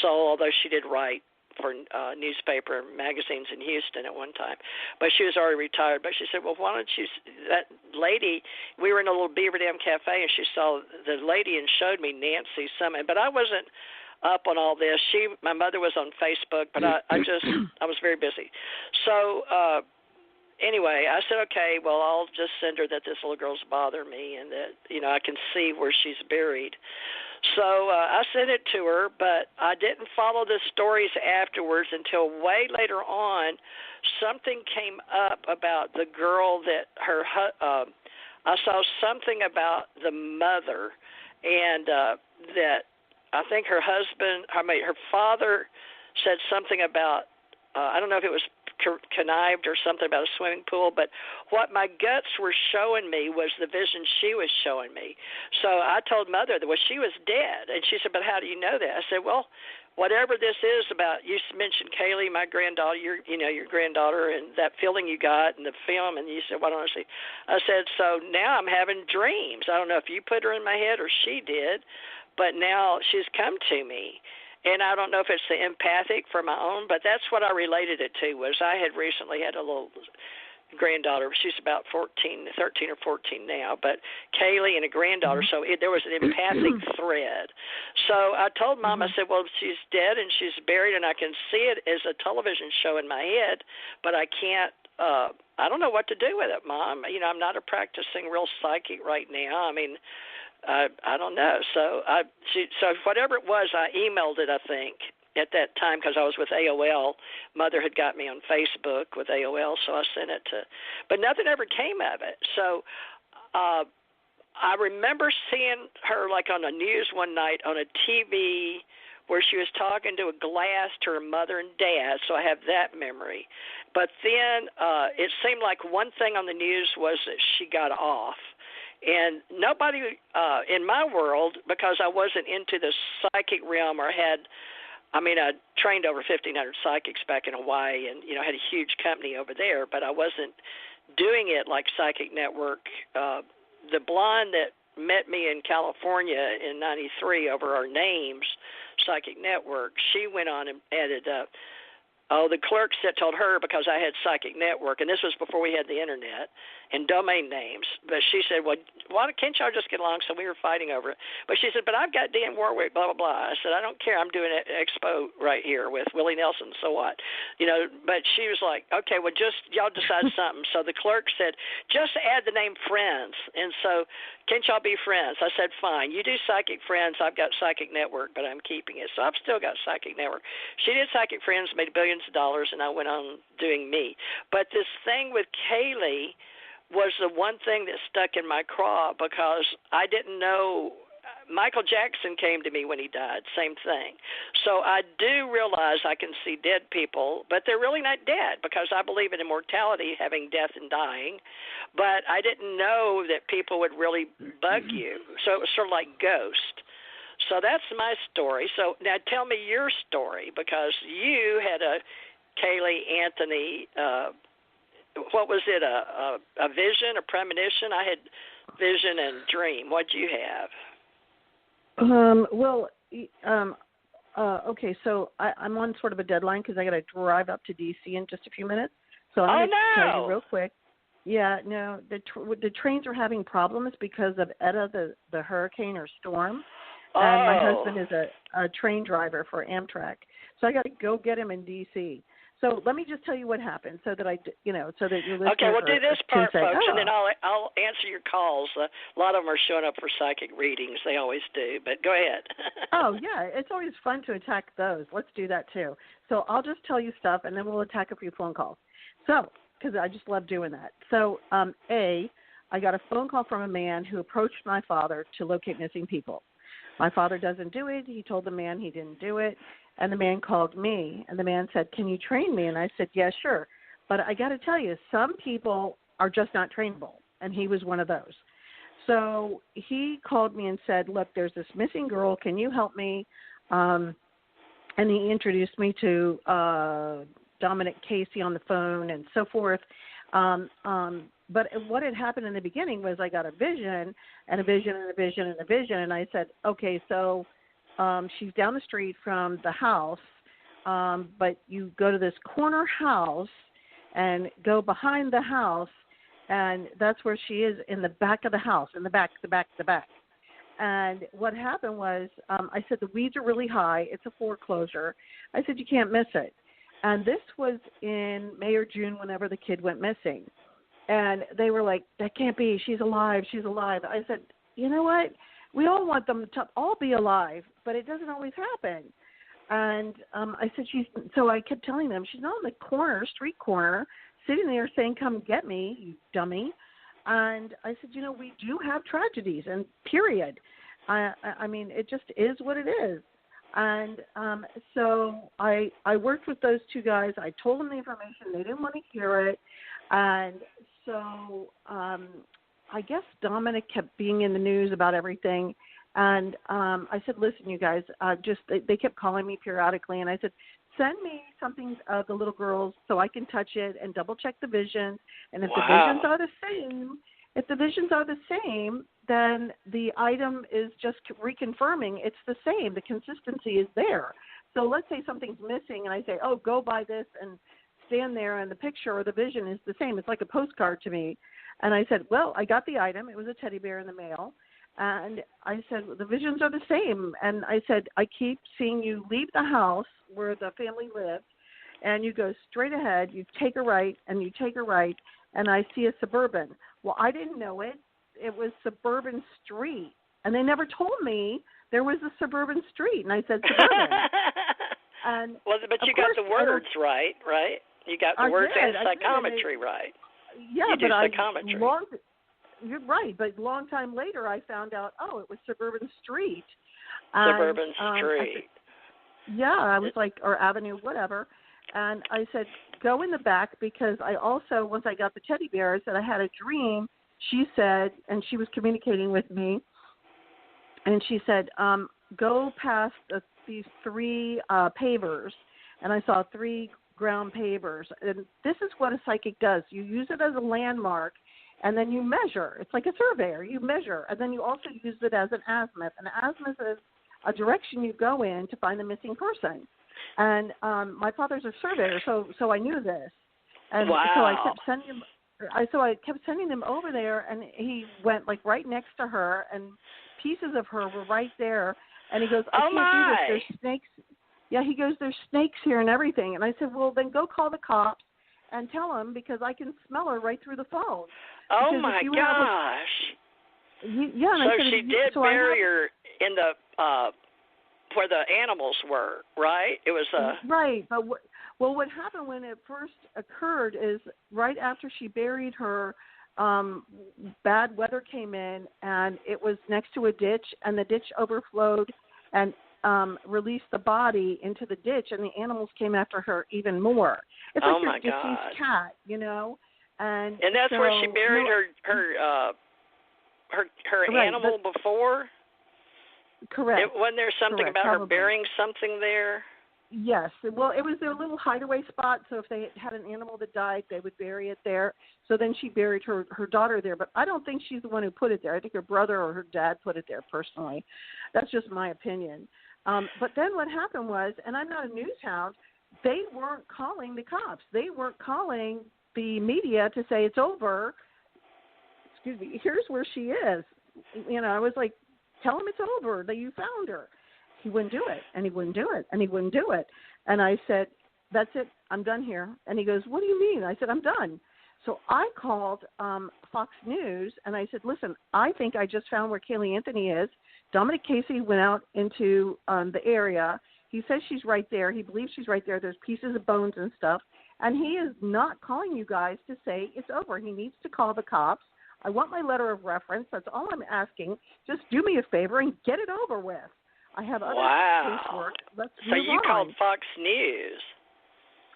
soul, although she did write for newspaper magazines in Houston at one time, but she was already retired. But she said, well, why don't you, that lady, we were in a little Beaver Dam Cafe, and she saw the lady and showed me Nancy Summit, but I wasn't up on all this. My mother was on Facebook, but I was very busy. So anyway, I said, okay, well, I'll just send her that this little girl's bothering me and that, I can see where she's buried. So I sent it to her, but I didn't follow the stories afterwards until way later on. Something came up about the girl that I saw something about the mother, and that I think her father said something about, I don't know if it was connived or something about a swimming pool, but what my guts were showing me was the vision she was showing me. So I told Mother that, well, she was dead, and she said, but how do you know that? I said, well, whatever this is about, you mentioned Kaylee, my granddaughter, your granddaughter, and that feeling you got in the film, and you said, why don't I see? I said, so now I'm having dreams. I don't know if you put her in my head or she did, but now she's come to me. And I don't know if it's the empathic for my own, but that's what I related it to, was I had recently had a little granddaughter. She's about 13 or 14 now, but Kaylee and a granddaughter, so there was an empathic thread. So I told Mom, I said, well, she's dead and she's buried, and I can see it as a television show in my head, but I can't, I don't know what to do with it, Mom. I'm not a practicing real psychic right now. I mean, I don't know. So whatever it was, I emailed it, I think, at that time, because I was with AOL. Mother had got me on Facebook with AOL, so I sent it to, but nothing ever came of it. So I remember seeing her like on the news one night on a TV where she was talking to a glass to her mother and dad, so I have that memory. But then it seemed like one thing on the news was that she got off. And nobody in my world, because I wasn't into the psychic realm or I trained over 1,500 psychics back in Hawaii and, had a huge company over there, but I wasn't doing it like Psychic Network. The blonde that met me in California in 93 over our names, Psychic Network, she went on and added the clerks that told her, because I had Psychic Network, and this was before we had the internet and domain names, but she said, well, why can't y'all just get along? So we were fighting over it. But she said, but I've got Dan Warwick, blah, blah, blah. I said, I don't care. I'm doing an expo right here with Willie Nelson, so what? But she was like, okay, well, just y'all decide something. So the clerk said, just add the name Friends. And so, can't y'all be friends? I said, fine. You do Psychic Friends. I've got Psychic Network, but I'm keeping it. So I've still got Psychic Network. She did Psychic Friends, made billions of dollars, and I went on doing me. But this thing with Kaylee was the one thing that stuck in my craw, because I didn't know. Michael Jackson came to me when he died, same thing. So I do realize I can see dead people, but they're really not dead, because I believe in immortality, having death and dying. But I didn't know that people would really bug you. So it was sort of like Ghost. So that's my story. So now tell me your story, because you had a Kaylee Anthony, what was it, a vision, a premonition? I had vision and dream. What do you have? Okay, so I'm on sort of a deadline because I got to drive up to D.C. in just a few minutes. So I'm going to tell you real quick. Yeah, no, the trains are having problems because of Eta, the hurricane or storm. And my husband is a train driver for Amtrak. So I got to go get him in D.C. So let me just tell you what happened, so that so that your listeners okay, we'll do this part, say, folks, and then I'll answer your calls. A lot of them are showing up for psychic readings. They always do, but go ahead. Oh, yeah, it's always fun to attack those. Let's do that, too. So I'll just tell you stuff, and then we'll attack a few phone calls. So, because I just love doing that. So, I got a phone call from a man who approached my father to locate missing people. My father doesn't do it. He told the man he didn't do it. And the man called me, and the man said, can you train me? And I said, yeah, sure. But I got to tell you, some people are just not trainable, and he was one of those. So he called me and said, look, there's this missing girl. Can you help me? And he introduced me to Dominic Casey on the phone and so forth. But what had happened in the beginning was I got a vision and a vision and a vision and a vision, and I said, okay, so she's down the street from the house, but you go to this corner house and go behind the house, and that's where she is, in the back of the house, in the back. And what happened was I said, the weeds are really high. It's a foreclosure. I said, you can't miss it. And this was in May or June, whenever the kid went missing. And they were like, that can't be. She's alive. She's alive. I said, you know what? We all want them to all be alive, but it doesn't always happen. And I said, so I kept telling them, she's not on the street corner, sitting there saying, come get me, you dummy. And I said, we do have tragedies, and period. I mean, it just is what it is. And so I worked with those two guys. I told them the information. They didn't want to hear it. And so I guess Dominic kept being in the news about everything. And I said, listen, you guys, they kept calling me periodically. And I said, send me something of the little girls so I can touch it and double check the visions. And if the visions are the same, then the item is just reconfirming it's the same. The consistency is there. So let's say something's missing and I say, oh, go buy this and stand there, and the picture or the vision is the same. It's like a postcard to me. And I said, well, I got the item. It was a teddy bear in the mail. And I said, well, the visions are the same. And I said, I keep seeing you leave the house where the family lived, and you go straight ahead. You take a right, and you take a right, and I see a Suburban. Well, I didn't know it. It was Suburban Street. And they never told me there was a Suburban Street. And I said, Suburban. And well, but you got the words right? You got the words and psychometry right. Yeah, you do but psychometry. you're right, but a long time later I found out, it was Suburban Street. Suburban Street. I was like, or Avenue, whatever. And I said, go in the back, because I also, once I got the teddy bear, I said I had a dream. She said, and she was communicating with me, and she said, go past these 3 pavers, and I saw 3 ground pavers. And this is what a psychic does. You use it as a landmark, and then you measure. It's like a surveyor. You measure, and then you also use it as an azimuth. An azimuth is a direction you go in to find the missing person. And my father's a surveyor, so I knew this. And so I kept sending him. So I kept sending him over there, and he went like right next to her, and pieces of her were right there. And he goes, I can't do this. There's snakes. Yeah, he goes, there's snakes here and everything. And I said, well, then go call the cops and tell them, because I can smell her right through the phone. Oh, my gosh. Yeah. And so I said, she did bury her in the where the animals were, right? It was right. But what happened when it first occurred is right after she buried her, bad weather came in, and it was next to a ditch, and the ditch overflowed and released the body into the ditch, and the animals came after her even more. It's like your deceased cat, you know. And that's where she buried her animal before? Correct. Wasn't there something about her burying something there? Yes. Well, it was their little hideaway spot, so if they had an animal that died, they would bury it there. So then she buried her daughter there, but I don't think she's the one who put it there. I think her brother or her dad put it there personally. That's just my opinion. But then what happened was, and I'm not a news hound, they weren't calling the cops. They weren't calling the media to say it's over. Excuse me, here's where she is. You know, I was like, tell him it's over, that you found her. He wouldn't do it, and he wouldn't do it, and he wouldn't do it. And I said, that's it, I'm done here. And he goes, what do you mean? I said, I'm done. So I called Fox News, and I said, listen, I think I just found where Kaylee Anthony is. Dominic Casey went out into the area. He says she's right there. He believes she's right there. There's pieces of bones and stuff. And he is not calling you guys to say it's over. He needs to call the cops. I want my letter of reference. That's all I'm asking. Just do me a favor and get it over with. I have other casework. Let's move on. So you called Fox News.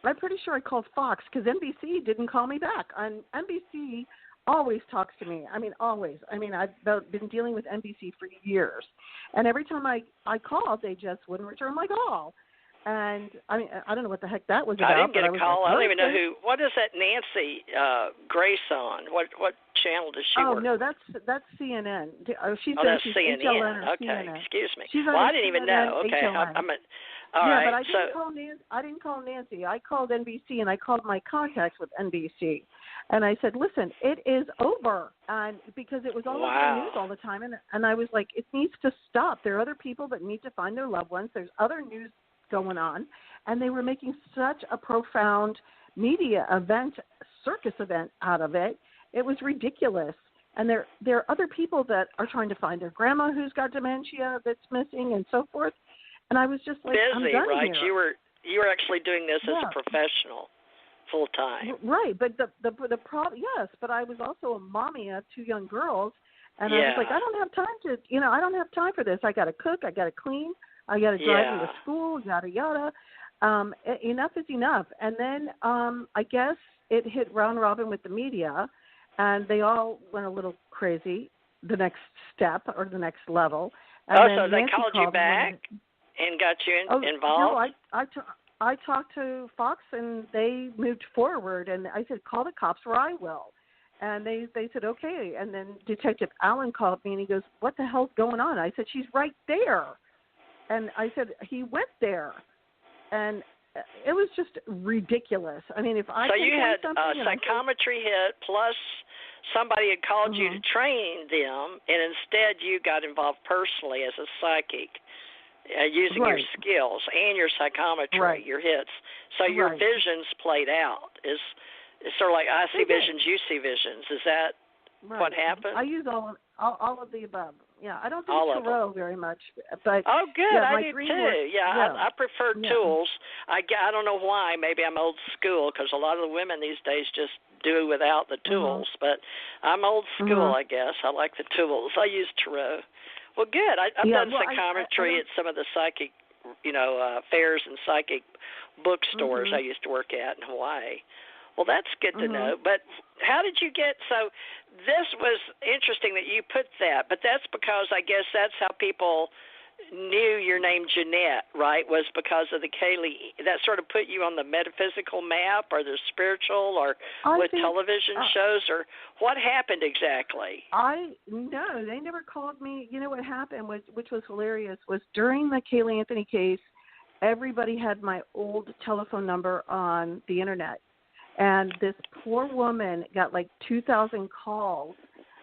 I'm pretty sure I called Fox because NBC didn't call me back. NBC always talks to me. I mean, always. I mean, I've been dealing with NBC for years. And every time I called, they just wouldn't return my call. And, I mean, I don't know what the heck that was about. I didn't get a call. Like, I don't even know who. What is that Nancy Grace on? What channel does she work? Oh, no, that's CNN. She's that's CNN. HLN. Okay, CNN. Excuse me. She's well, I didn't even know. Okay, all right. But I didn't call Nancy. I called NBC, and I called my contacts with NBC. And I said, listen, it is over. And because it was all over the news all the time. And I was like, it needs to stop. There are other people that need to find their loved ones. There's other news going on. And they were making such a profound media event, circus event out of it. It was ridiculous. And there are other people that are trying to find their grandma who's got dementia that's missing and so forth. And I was just like, busy, I'm done right? here. You were actually doing this as a professional, full time. Right, but the problem, yes, but I was also a mommy of 2 young girls, and I was like, I don't have time to, I don't have time for this. I got to cook, I got to clean, I got to drive them to school, yada yada. Enough is enough. And then I guess it hit round robin with the media, and they all went a little crazy. The next step or the next level. And so they called you back and got you involved? No, I talked to Fox, and they moved forward, and I said, call the cops or I will. And they said, okay. And then Detective Allen called me, and he goes, what the hell's going on? I said, she's right there. And I said, he went there. And it was just ridiculous. I mean, if I So you had a psychometry hit, plus somebody had called you to train them, and instead you got involved personally as a psychic. Using your skills and your psychometry, your hits. So your visions played out. It's sort of like I see visions, you see visions. Is that what happened? I use all of the above. Yeah, I don't do tarot very much, but good. Yeah, I do too. I prefer tools. I don't know why. Maybe I'm old school because a lot of the women these days just do without the tools. But I'm old school, I guess. I like the tools. I use tarot. Well, good. I've done psychometry at some of the psychic, fairs and psychic bookstores I used to work at in Hawaii. Well, that's good to know. But how did you get, so this was interesting that you put that, but that's because I guess that's how people knew your name Janette, right, was because of the Kaylee. That sort of put you on the metaphysical map or the spiritual or with television shows, or what happened exactly? No, they never called me. You know what happened, which was hilarious, was during the Kaylee Anthony case, everybody had my old telephone number on the Internet. And this poor woman got like 2,000 calls,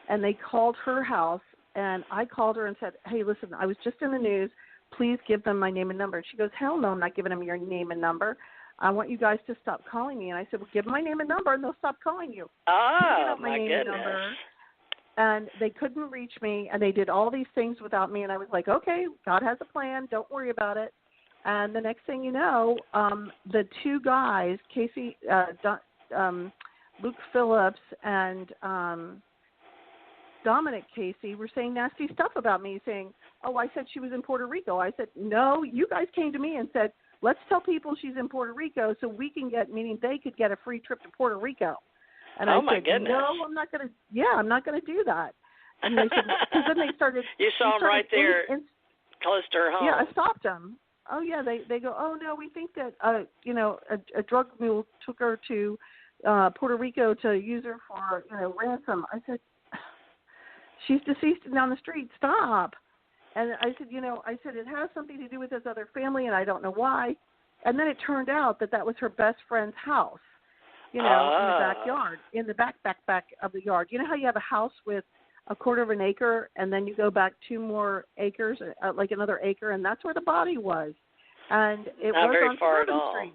and they called her house, and I called her and said, hey, listen, I was just in the news. Please give them my name and number. And she goes, hell no, I'm not giving them your name and number. I want you guys to stop calling me. And I said, well, give them my name and number, and they'll stop calling you. Oh, my name goodness. And number. And they couldn't reach me, and they did all these things without me. And I was like, okay, God has a plan. Don't worry about it. And the next thing you know, the two guys, Casey, Luke Phillips and Dominic Casey, were saying nasty stuff about me, saying, oh, I said she was in Puerto Rico. I said, no, you guys came to me and said, let's tell people she's in Puerto Rico so we can get, meaning they could get a free trip to Puerto Rico. And I said, goodness. No, I'm not going to, I'm not going to do that. And they said, because then they started. You saw them right there, close to her home. Yeah, I stopped them. Oh, yeah, they go, oh, no, we think that, a drug mule took her to Puerto Rico to use her for, ransom. I said, she's deceased and down the street. Stop. And I said, it has something to do with this other family, and I don't know why. And then it turned out that was her best friend's house, in the backyard, in the back of the yard. You know how you have a house with a quarter of an acre, and then you go back 2 more acres, like another acre, and that's where the body was. And it Not was very on far at Suburban all. Street.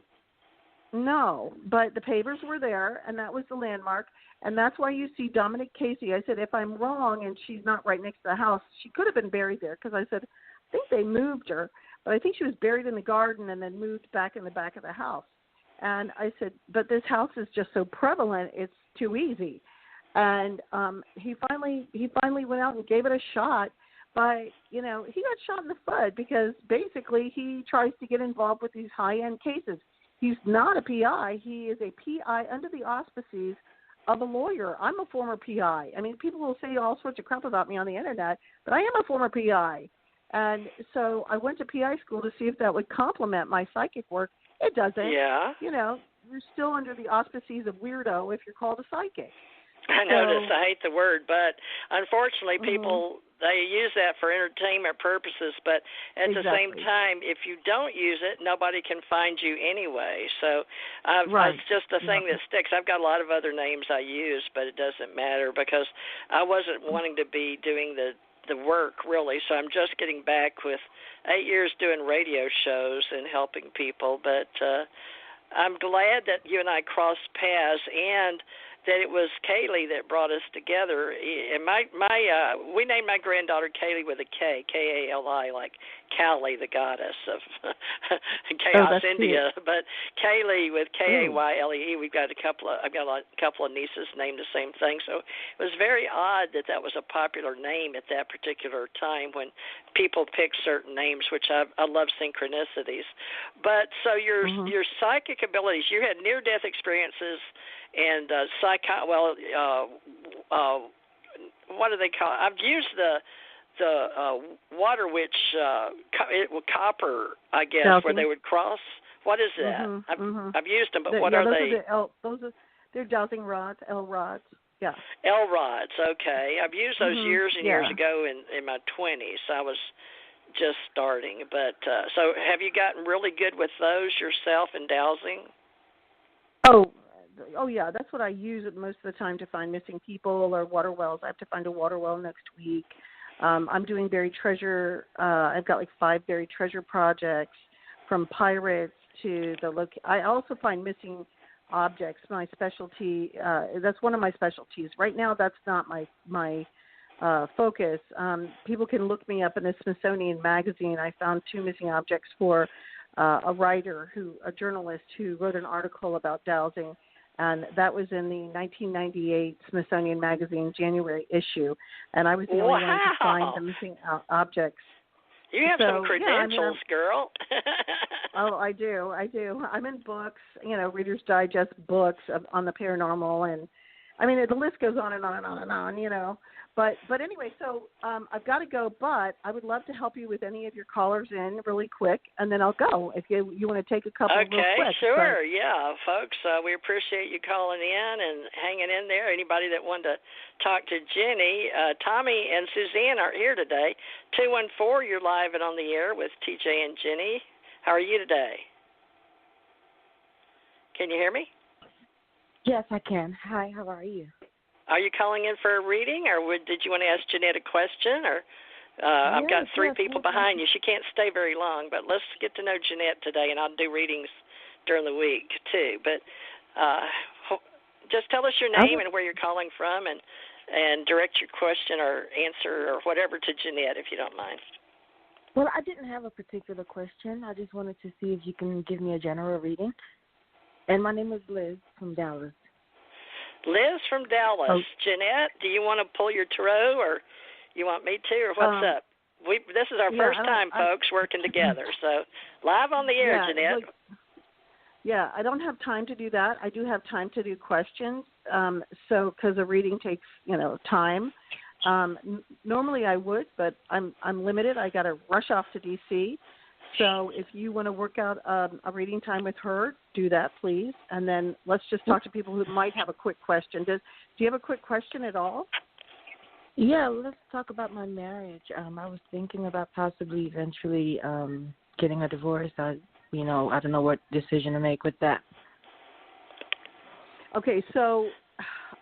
No, but the papers were there, and that was the landmark, and that's why you see Dominic Casey. I said, if I'm wrong and she's not right next to the house, she could have been buried there, because I said, I think they moved her, but I think she was buried in the garden and then moved back in the back of the house. And I said, but this house is just so prevalent, it's too easy. And he finally went out and gave it a shot. But, he got shot in the foot because basically he tries to get involved with these high-end cases. He's not a PI. He is a PI under the auspices of a lawyer. I'm a former PI. I mean, people will say all sorts of crap about me on the Internet, but I am a former PI. And so I went to PI school to see if that would complement my psychic work. It doesn't. Yeah. You're still under the auspices of weirdo if you're called a psychic. I noticed. I hate the word, but unfortunately people, they use that for entertainment purposes, but at the same time, if you don't use it, nobody can find you anyway. So it's just a thing that sticks. I've got a lot of other names I use, but it doesn't matter because I wasn't wanting to be doing the work, really. So I'm just getting back with 8 years doing radio shows and helping people, but I'm glad that you and I crossed paths and that it was Kaylee that brought us together. And we named my granddaughter Kaylee with a K, K-A-L-I, like Kali, the goddess of Chaos, India. Cute. But Kaylee with K-A-Y-L-E-E. I've got a couple of nieces named the same thing. So it was very odd that was a popular name at that particular time when people pick certain names, which I love synchronicities. But so your psychic abilities, you had near-death experiences. And what do they call it? I've used the water witch, copper, I guess, dowsing. where they would cross. What is that? I've used them, but what are they? They're dowsing rods, L rods. Yeah. L rods. Okay, I've used those years and years ago in my 20s. I was just starting, but so have you gotten really good with those yourself in dowsing? Oh, yeah, that's what I use most of the time to find missing people or water wells. I have to find a water well next week. I'm doing buried treasure. I've got like 5 buried treasure projects from pirates to I also find missing objects. My specialty, that's one of my specialties. Right now, that's not my focus. People can look me up in the Smithsonian Magazine. I found 2 missing objects for a journalist who wrote an article about dowsing. And that was in the 1998 Smithsonian Magazine January issue. And I was the only one to find the missing objects. You have some credentials, girl. Oh, I do. I'm in books, Reader's Digest books on the paranormal, and I mean the list goes on and on and on and on, But anyway, so I've got to go. But I would love to help you with any of your callers in really quick, and then I'll go if you want to take a couple real quick. Okay, sure, yeah, folks. We appreciate you calling in and hanging in there. Anybody that wanted to talk to Jenny, Tommy, and Suzanne aren't here today. 214, you're live and on the air with TJ and Jenny. How are you today? Can you hear me? Yes, I can. Hi, how are you? Are you calling in for a reading, or did you want to ask Janette a question? Or I've got three people behind you. She can't stay very long, but let's get to know Janette today, and I'll do readings during the week too. But just tell us your name and where you're calling from, and direct your question or answer or whatever to Janette, if you don't mind. Well, I didn't have a particular question. I just wanted to see if you can give me a general reading. And my name is Liz from Dallas. Liz from Dallas. Oh. Janette, do you want to pull your tarot, or you want me to, or what's up? This is our first time, folks, working together. So live on the air, Janette. I don't have time to do that. I do have time to do questions. So because a reading takes, time. Normally I would, but I'm limited. I got to rush off to D.C. So if you want to work out a reading time with her, do that, please. And then let's just talk to people who might have a quick question. Do you have a quick question at all? Yeah, let's talk about my marriage. I was thinking about possibly eventually getting a divorce. I don't know what decision to make with that. Okay, so,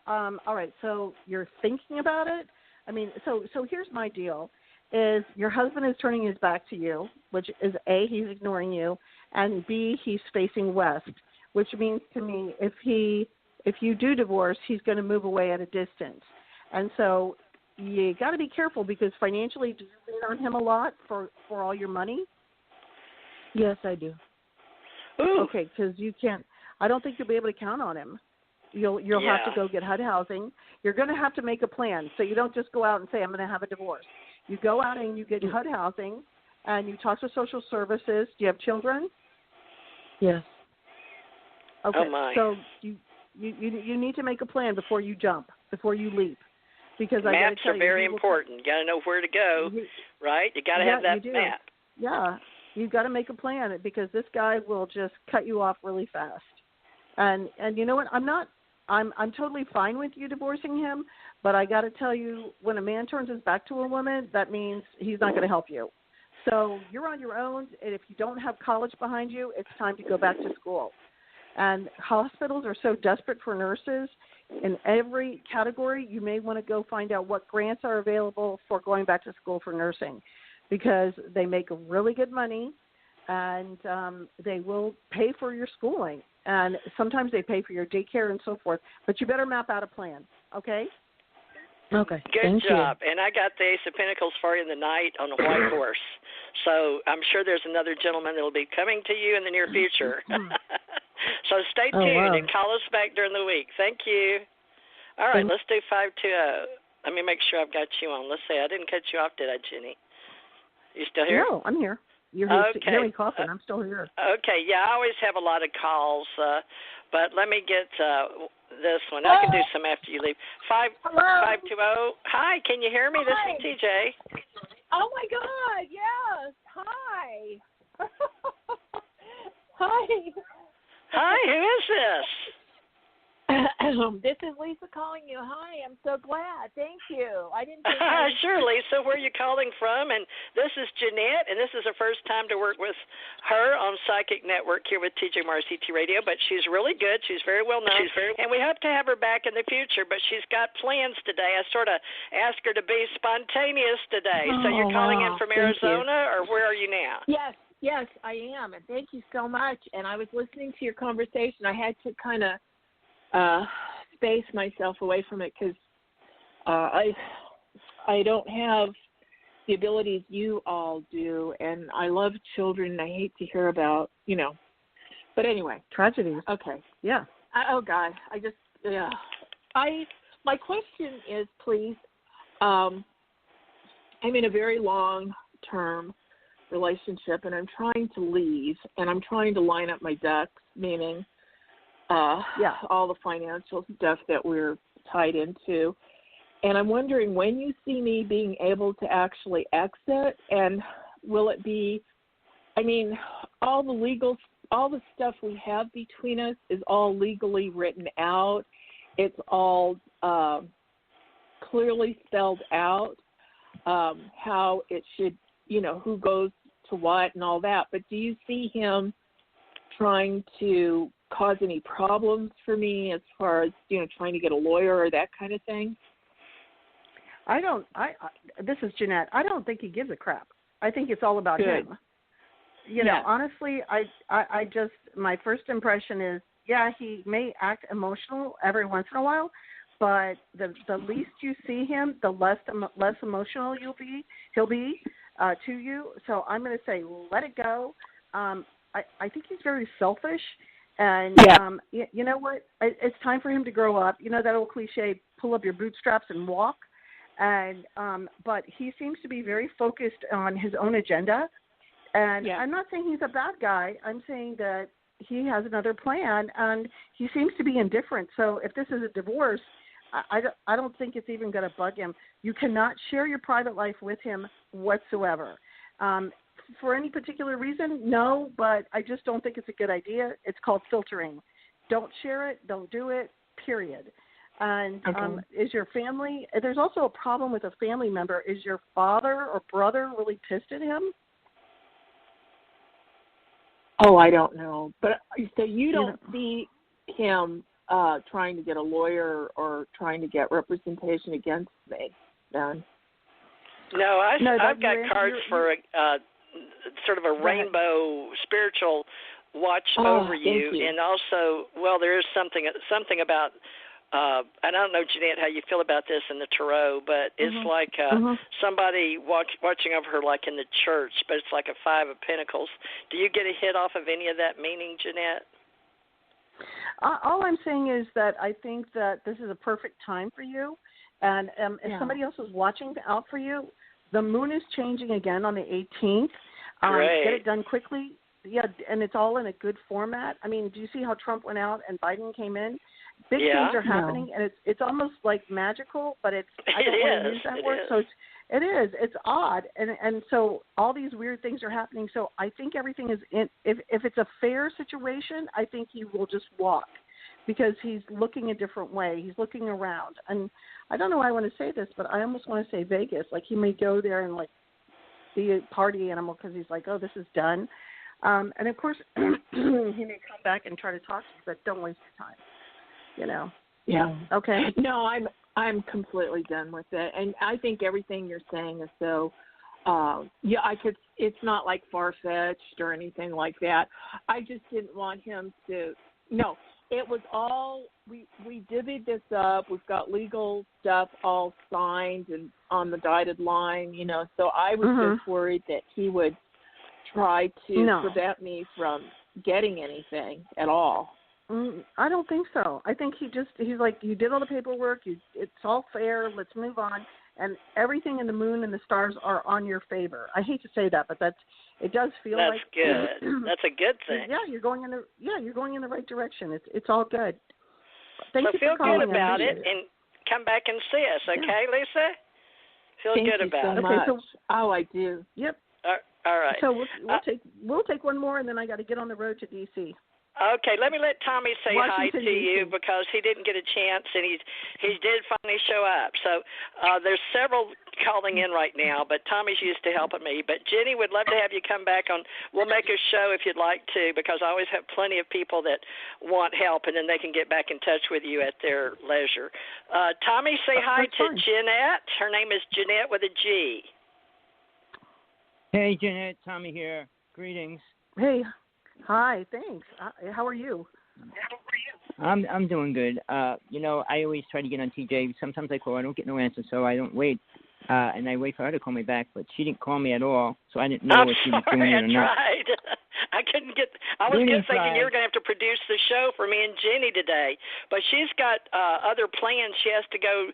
all right, so you're thinking about it? I mean, so here's my deal. Is your husband is turning his back to you, which is A, he's ignoring you, and B, he's facing west, which means to me if you do divorce, he's going to move away at a distance. And so you got to be careful because financially, do you lean on him a lot for all your money? Yes, I do. Ooh. Okay, because you can't. I don't think you'll be able to count on him. You'll have to go get HUD housing. You're going to have to make a plan. So you don't just go out and say, I'm going to have a divorce. You go out and you get HUD housing, and you talk to social services. Do you have children? Yes. Okay. Oh my. So you need to make a plan before you jump, before you leap, because maps are very important. You got to know where to go, right? You got to have that map. Yeah, you've got to make a plan because this guy will just cut you off really fast. And you know what? I'm totally fine with you divorcing him, but I got to tell you, when a man turns his back to a woman, that means he's not going to help you. So you're on your own, and if you don't have college behind you, it's time to go back to school. And hospitals are so desperate for nurses. In every category, you may want to go find out what grants are available for going back to school for nursing, because they make really good money, and they will pay for your schooling. And sometimes they pay for your daycare and so forth. But you better map out a plan, okay? Okay. Good job. And I got the Ace of Pentacles for you in the night on a white horse. So I'm sure there's another gentleman that will be coming to you in the near future. So stay tuned and call us back during the week. Thank you. All right, let's do 520. Let me make sure I've got you on. Let's see. I didn't cut you off, did I, Jenny? You still here? No, I'm here. You're hear me coughing. I'm still here. Okay. Yeah, I always have a lot of calls, but let me get this one. I can do some after you leave. 520. Hi, can you hear me? This is TJ. Oh, my God. Yes. Hi. Hi. Hi, who is this? This is Lisa calling you. Hi, I'm so glad. Thank you. I didn't think Sure, Lisa. Where are you calling from? And this is Ginette, and this is the first time to work with her on Psychic Network here with TJ Mars CT Radio, but she's really good. She's very well known, and we hope to have her back in the future, but she's got plans today. I sort of asked her to be spontaneous today. So you're calling in from Arizona, or where are you now? Yes, I am, and thank you so much. And I was listening to your conversation. I had to kind of space myself away from it because I don't have the abilities you all do, and I love children. And I hate to hear about, but anyway. Tragedies. Okay. Yeah. God, my question is, please, I'm in a very long-term relationship, and I'm trying to leave, and I'm trying to line up my ducks, meaning all the financial stuff that we're tied into. And I'm wondering when you see me being able to actually exit, and will it be, all the stuff we have between us is all legally written out. It's all clearly spelled out, how it should, who goes to what and all that. But do you see him trying to cause any problems for me as far as, trying to get a lawyer or that kind of thing? This is Janette. I don't think he gives a crap. I think it's all about him. Honestly, I just, my first impression is, he may act emotional every once in a while, but the least you see him, the less emotional he'll be to you. So I'm going to say, let it go. I think he's very selfish, and you know what? It's time for him to grow up. That old cliche, pull up your bootstraps and walk. And but he seems to be very focused on his own agenda. And I'm not saying he's a bad guy. I'm saying that he has another plan, and he seems to be indifferent. So if this is a divorce, I don't think it's even going to bug him. You cannot share your private life with him whatsoever. For any particular reason, no, but I just don't think it's a good idea. It's called filtering. Don't share it. Don't do it, period. And is your family – there's also a problem with a family member. Is your father or brother really pissed at him? Oh, I don't know. But so you don't see him trying to get a lawyer or trying to get representation against me, then? No, I've got cards for sort of a rainbow spiritual watch over you. And also, there is something about I don't know, Ginette, how you feel about this in the tarot, but it's like somebody watching over her like in the church, but it's like a Five of Pentacles. Do you get a hit off of any of that meaning, Ginette? All I'm saying is that I think that this is a perfect time for you, and if somebody else is watching out for you, the moon is changing again on the 18th. Get it done quickly. Yeah, and it's all in a good format. Do you see how Trump went out and Biden came in? Big things are happening, and it's almost like magical, but I don't want to use that word. So it's odd, and so all these weird things are happening. So I think everything is if it's a fair situation, I think he will just walk, because he's looking a different way. He's looking around, and I don't know why I want to say this, but I almost want to say Vegas. Like, he may go there and like be a party animal because he's like, oh, this is done. And of course, he may come back and try to talk to you, but don't waste your time. Yeah. Okay. No, I'm completely done with it, and I think everything you're saying is so. It's not like far-fetched or anything like that. I just didn't want him to. No, it was all we divvied this up. We've got legal stuff all signed and on the dotted line. So I was just worried that he would try to prevent me from getting anything at all. I don't think so. I think he's like, you did all the paperwork. It's all fair. Let's move on. And everything in the moon and the stars are on your favor. I hate to say that, but it does feel like that's good. That's a good thing. Yeah, you're going in the right direction. It's all good. Thank you feel for calling. good about it and come back and see us, okay, Lisa? Feel Thank good you about so it. Much. Okay, so I do. Yep. All right. So we'll take one more, and then I got to get on the road to D.C. Okay, let me let Tommy say Washington, hi to you because he didn't get a chance, and he did finally show up. So there's several calling in right now, but Tommy's used to helping me. But Jenny would love to have you come back on. We'll make a show if you'd like to, because I always have plenty of people that want help, and then they can get back in touch with you at their leisure. Tommy, say hi to Ginette. Her name is Ginette with a G. Hey, Janette, Tommy here. Greetings. Hey. Hi, thanks. How are you? I'm doing good. I always try to get on TJ. Sometimes I call, I don't get no answer, so I don't wait. And I wait for her to call me back, but she didn't call me at all, so I didn't know if she was doing it or not. Right. I couldn't get. I was just thinking you were going to have to produce the show for me and Jenny today, but she's got other plans. She has to go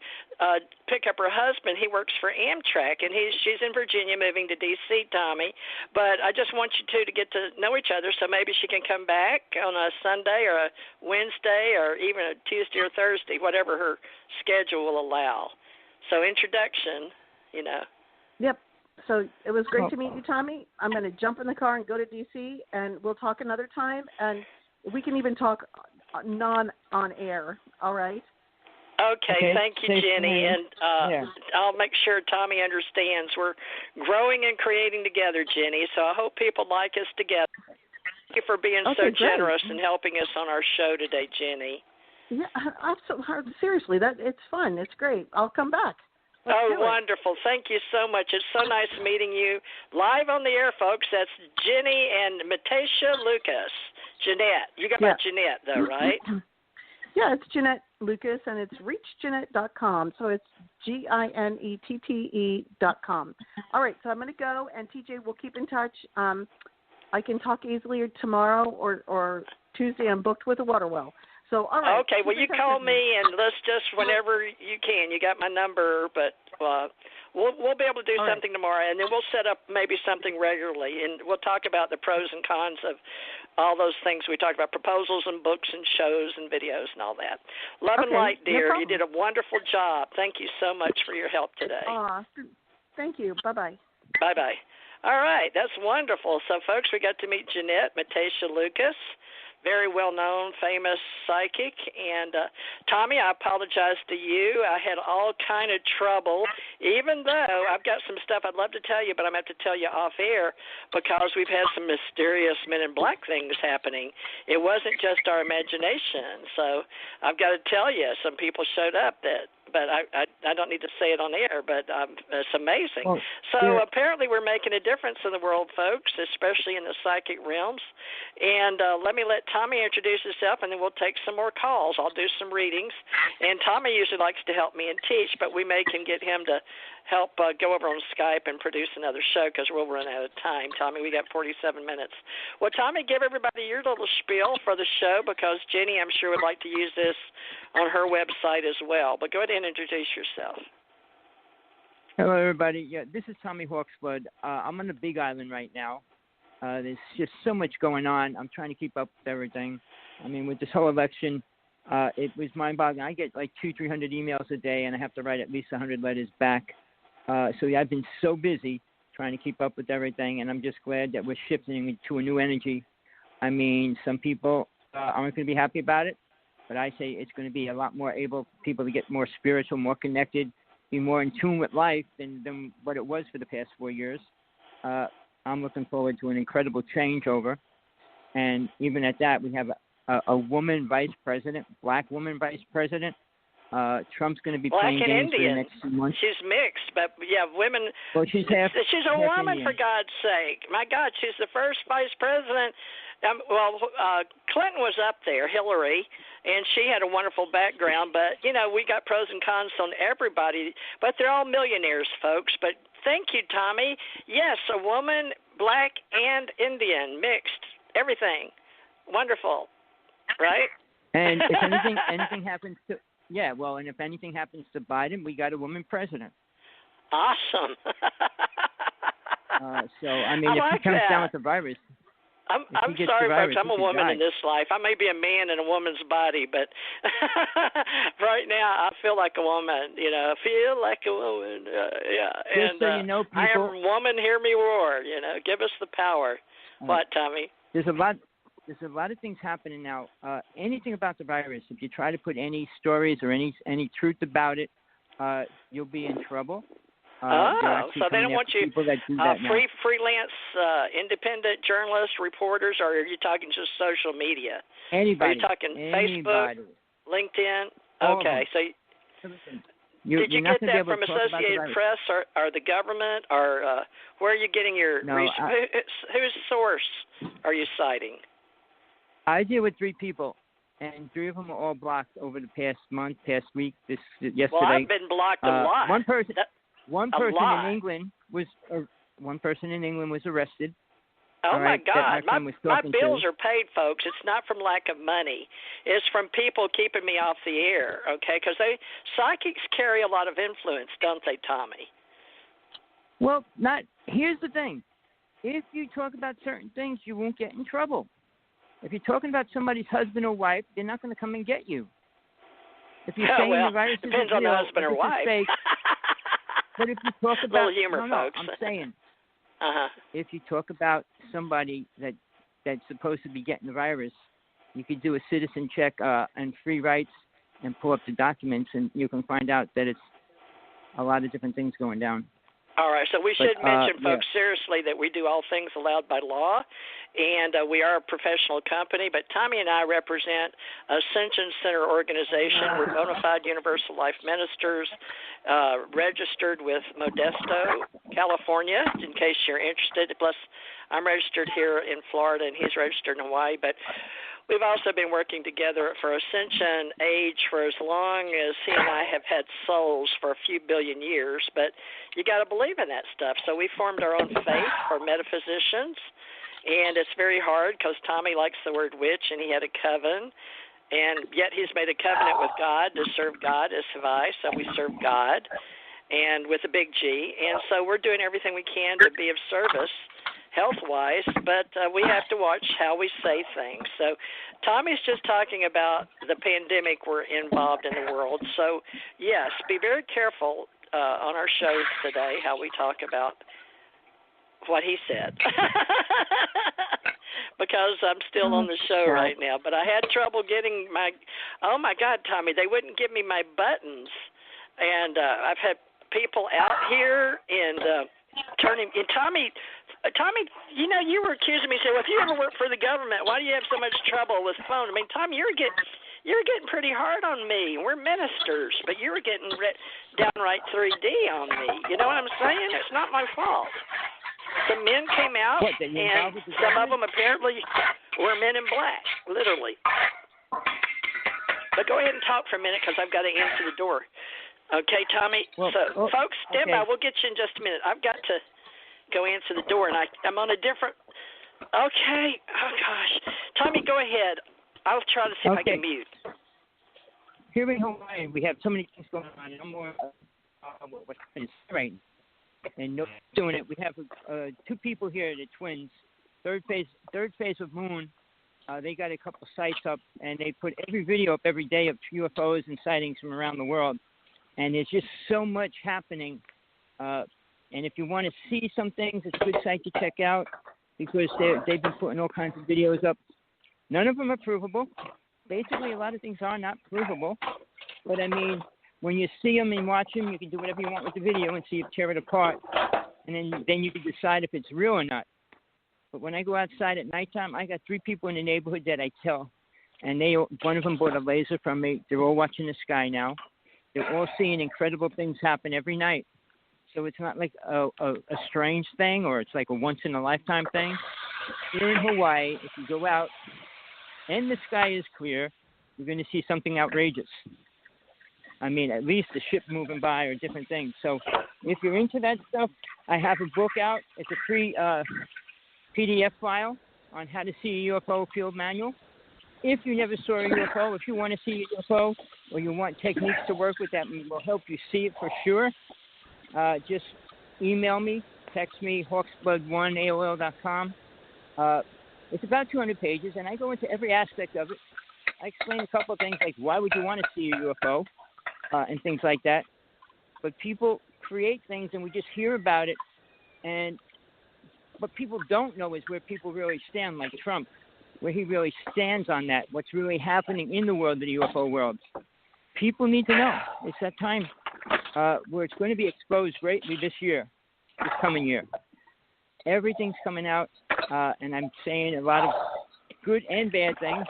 pick up her husband. He works for Amtrak, and she's in Virginia, moving to D.C. Tommy. But I just want you two to get to know each other, so maybe she can come back on a Sunday or a Wednesday or even a Tuesday or Thursday, whatever her schedule will allow. So introduction, you know. Yep. So it was great to meet you, Tommy. I'm going to jump in the car and go to D.C., and we'll talk another time, and we can even talk on air, all right? Okay, thank you, Jenny, and I'll make sure Tommy understands. We're growing and creating together, Jenny, so I hope people like us together. Thank you for being so generous and helping us on our show today, Jenny. Yeah, absolutely. Seriously, it's fun. It's great. I'll come back. Wonderful. Thank you so much. It's so nice meeting you live on the air, folks. That's Jenny and Matasha Lucas. Ginette. You got my Ginette, though, right? Yeah, it's Ginette Lucas, and it's reachginette.com. So it's GINETTE.com. All right, so I'm going to go, and TJ, we'll keep in touch. I can talk easily tomorrow or Tuesday. I'm booked with a water well. So, all right. Okay, well, you call me, and let's just whenever you can. You got my number, but we'll be able to do something tomorrow, and then we'll set up maybe something regularly, and we'll talk about the pros and cons of all those things we talked about, proposals and books and shows and videos and all that. Love and light, dear. You did a wonderful job. Thank you so much for your help today. Thank you. Bye-bye. Bye-bye. All right, that's wonderful. So, folks, we got to meet Ginette Matasha Lucas, very well-known, famous psychic. And, Tommy, I apologize to you. I had all kind of trouble, even though I've got some stuff I'd love to tell you, but I'm going to have to tell you off air because we've had some mysterious men in black things happening. It wasn't just our imagination. So I've got to tell you, some people showed up but I don't need to say it on air, but it's amazing. Apparently we're making a difference in the world, folks, especially in the psychic realms. And let Tommy introduce himself, and then we'll take some more calls. I'll do some readings. And Tommy usually likes to help me and teach, but we can get him to help go over on Skype and produce another show because we'll run out of time. Tommy, we got 47 minutes. Well, Tommy, give everybody your little spiel for the show because Jenny, I'm sure, would like to use this on her website as well. But go ahead and introduce yourself. Hello, everybody. Yeah, this is Tommy Hawksblood. I'm on the Big Island right now. There's just so much going on. I'm trying to keep up with everything. I mean, with this whole election, it was mind-boggling. I get like 200-300 emails a day, and I have to write at least 100 letters back. I've been so busy trying to keep up with everything, and I'm just glad that we're shifting to a new energy. I mean, some people aren't going to be happy about it, but I say it's going to be a lot more able people to get more spiritual, more connected, be more in tune with life than what it was for the past 4 years. I'm looking forward to an incredible changeover, and even at that, we have a woman vice president, black woman vice president. Trump's going to be playing games for the next 2 months. She's mixed, but women. Well, she's a woman, Indian. for God's sake. My God, she's the first vice president. Clinton was up there, Hillary, and she had a wonderful background. But we got pros and cons on everybody. But they're all millionaires, folks. But thank you, Tommy. Yes, a woman, black and Indian, mixed, everything, wonderful, right? And if anything happens to. Yeah, and if anything happens to Biden, we got a woman president. Awesome. If he comes down with the virus. I'm sorry, folks. I'm a woman in this life. I may be a man in a woman's body, but right now I feel like a woman. I feel like a woman. Just so you know, people. I am woman. Hear me roar. Give us the power. What, Tommy? There's a lot of things happening now. Anything about the virus, if you try to put any stories or any truth about it, you'll be in trouble. So they don't want you freelance, independent journalists, reporters, or are you talking just social media? Anybody. Are you talking Facebook, LinkedIn? Okay, so did you get that from Associated Press or the government, or where are you getting your whose source are you citing? I deal with 3 people, and 3 of them are all blocked over the past week, yesterday. Well, I've been blocked a lot. One person in England was arrested. Oh, my right, God. My bills are paid, folks. It's not from lack of money. It's from people keeping me off the air, okay? Because psychics carry a lot of influence, don't they, Tommy? Well, here's the thing. If you talk about certain things, you won't get in trouble. If you're talking about somebody's husband or wife, they're not going to come and get you. If you're saying the virus is depends real, on the husband or wife. Fake, but if you talk about little humor, folks. I'm saying, uh-huh. If you talk about somebody that's supposed to be getting the virus, you could do a citizen check and free rights and pull up the documents, and you can find out that it's a lot of different things going down. All right, so we should mention, folks, seriously, that we do all things allowed by law, and we are a professional company, but Tommy and I represent Ascension Center Organization. We're bona fide Universal Life Ministers, registered with Modesto, California, in case you're interested. Plus, I'm registered here in Florida, and he's registered in Hawaii, but we've also been working together for Ascension Age for as long as he and I have had souls, for a few billion years, but you got to believe in that stuff. So we formed our own faith for metaphysicians, and it's very hard because Tommy likes the word witch, and he had a coven, and yet he's made a covenant with God to serve God as have I, so we serve God, and with a big G, and so we're doing everything we can to be of service health-wise, but we have to watch how we say things. So Tommy's just talking about the pandemic we're involved in the world. So, yes, be very careful on our shows today how we talk about what he said. Because I'm still on the show right now. But I had trouble getting oh, my God, Tommy, they wouldn't give me my buttons. And I've had people out here and turning – and Tommy, you know, you were accusing me, saying, well, if you ever work for the government, why do you have so much trouble with the phone? I mean, Tommy, you're getting pretty hard on me. We're ministers, but you were getting downright 3D on me. You know what I'm saying? It's not my fault. The men came out, and some of them apparently were men in black, literally. But go ahead and talk for a minute because I've got to answer the door. Okay, Tommy? Folks, stand by. We'll get you in just a minute. I've got to go answer the door, and I'm on a different – okay. Oh, gosh. Tommy, go ahead. I'll try to see if I can mute. Here in Hawaii, we have so many things going on. No more what's happening right now. And no doing it. We have two people here, the twins, third phase of Moon. They got a couple sites up, and they put every video up every day of UFOs and sightings from around the world. And there's just so much happening. And if you want to see some things, it's a good site to check out because they've been putting all kinds of videos up. None of them are provable. Basically, a lot of things are not provable. But, I mean, when you see them and watch them, you can do whatever you want with the video and see it, tear it apart. And then you can decide if it's real or not. But when I go outside at nighttime, I got 3 people in the neighborhood that I tell. And one of them bought a laser from me. They're all watching the sky now. They're all seeing incredible things happen every night. So it's not like a strange thing or it's like a once-in-a-lifetime thing. Here in Hawaii, if you go out and the sky is clear, you're going to see something outrageous. I mean, at least a ship moving by or different things. So if you're into that stuff, I have a book out. It's a free PDF file on how to see a UFO field manual. If you never saw a UFO, if you want to see a UFO or you want techniques to work with that will help you see it for sure, just email me, text me, hawksblood1@aol.com. It's about 200 pages, and I go into every aspect of it. I explain a couple of things like why would you want to see a UFO and things like that. But people create things, and we just hear about it. And what people don't know is where people really stand, like Trump, where he really stands on that, what's really happening in the world, the UFO world. People need to know. It's that time where it's going to be exposed greatly this coming year. Everything's coming out, and I'm saying a lot of good and bad things.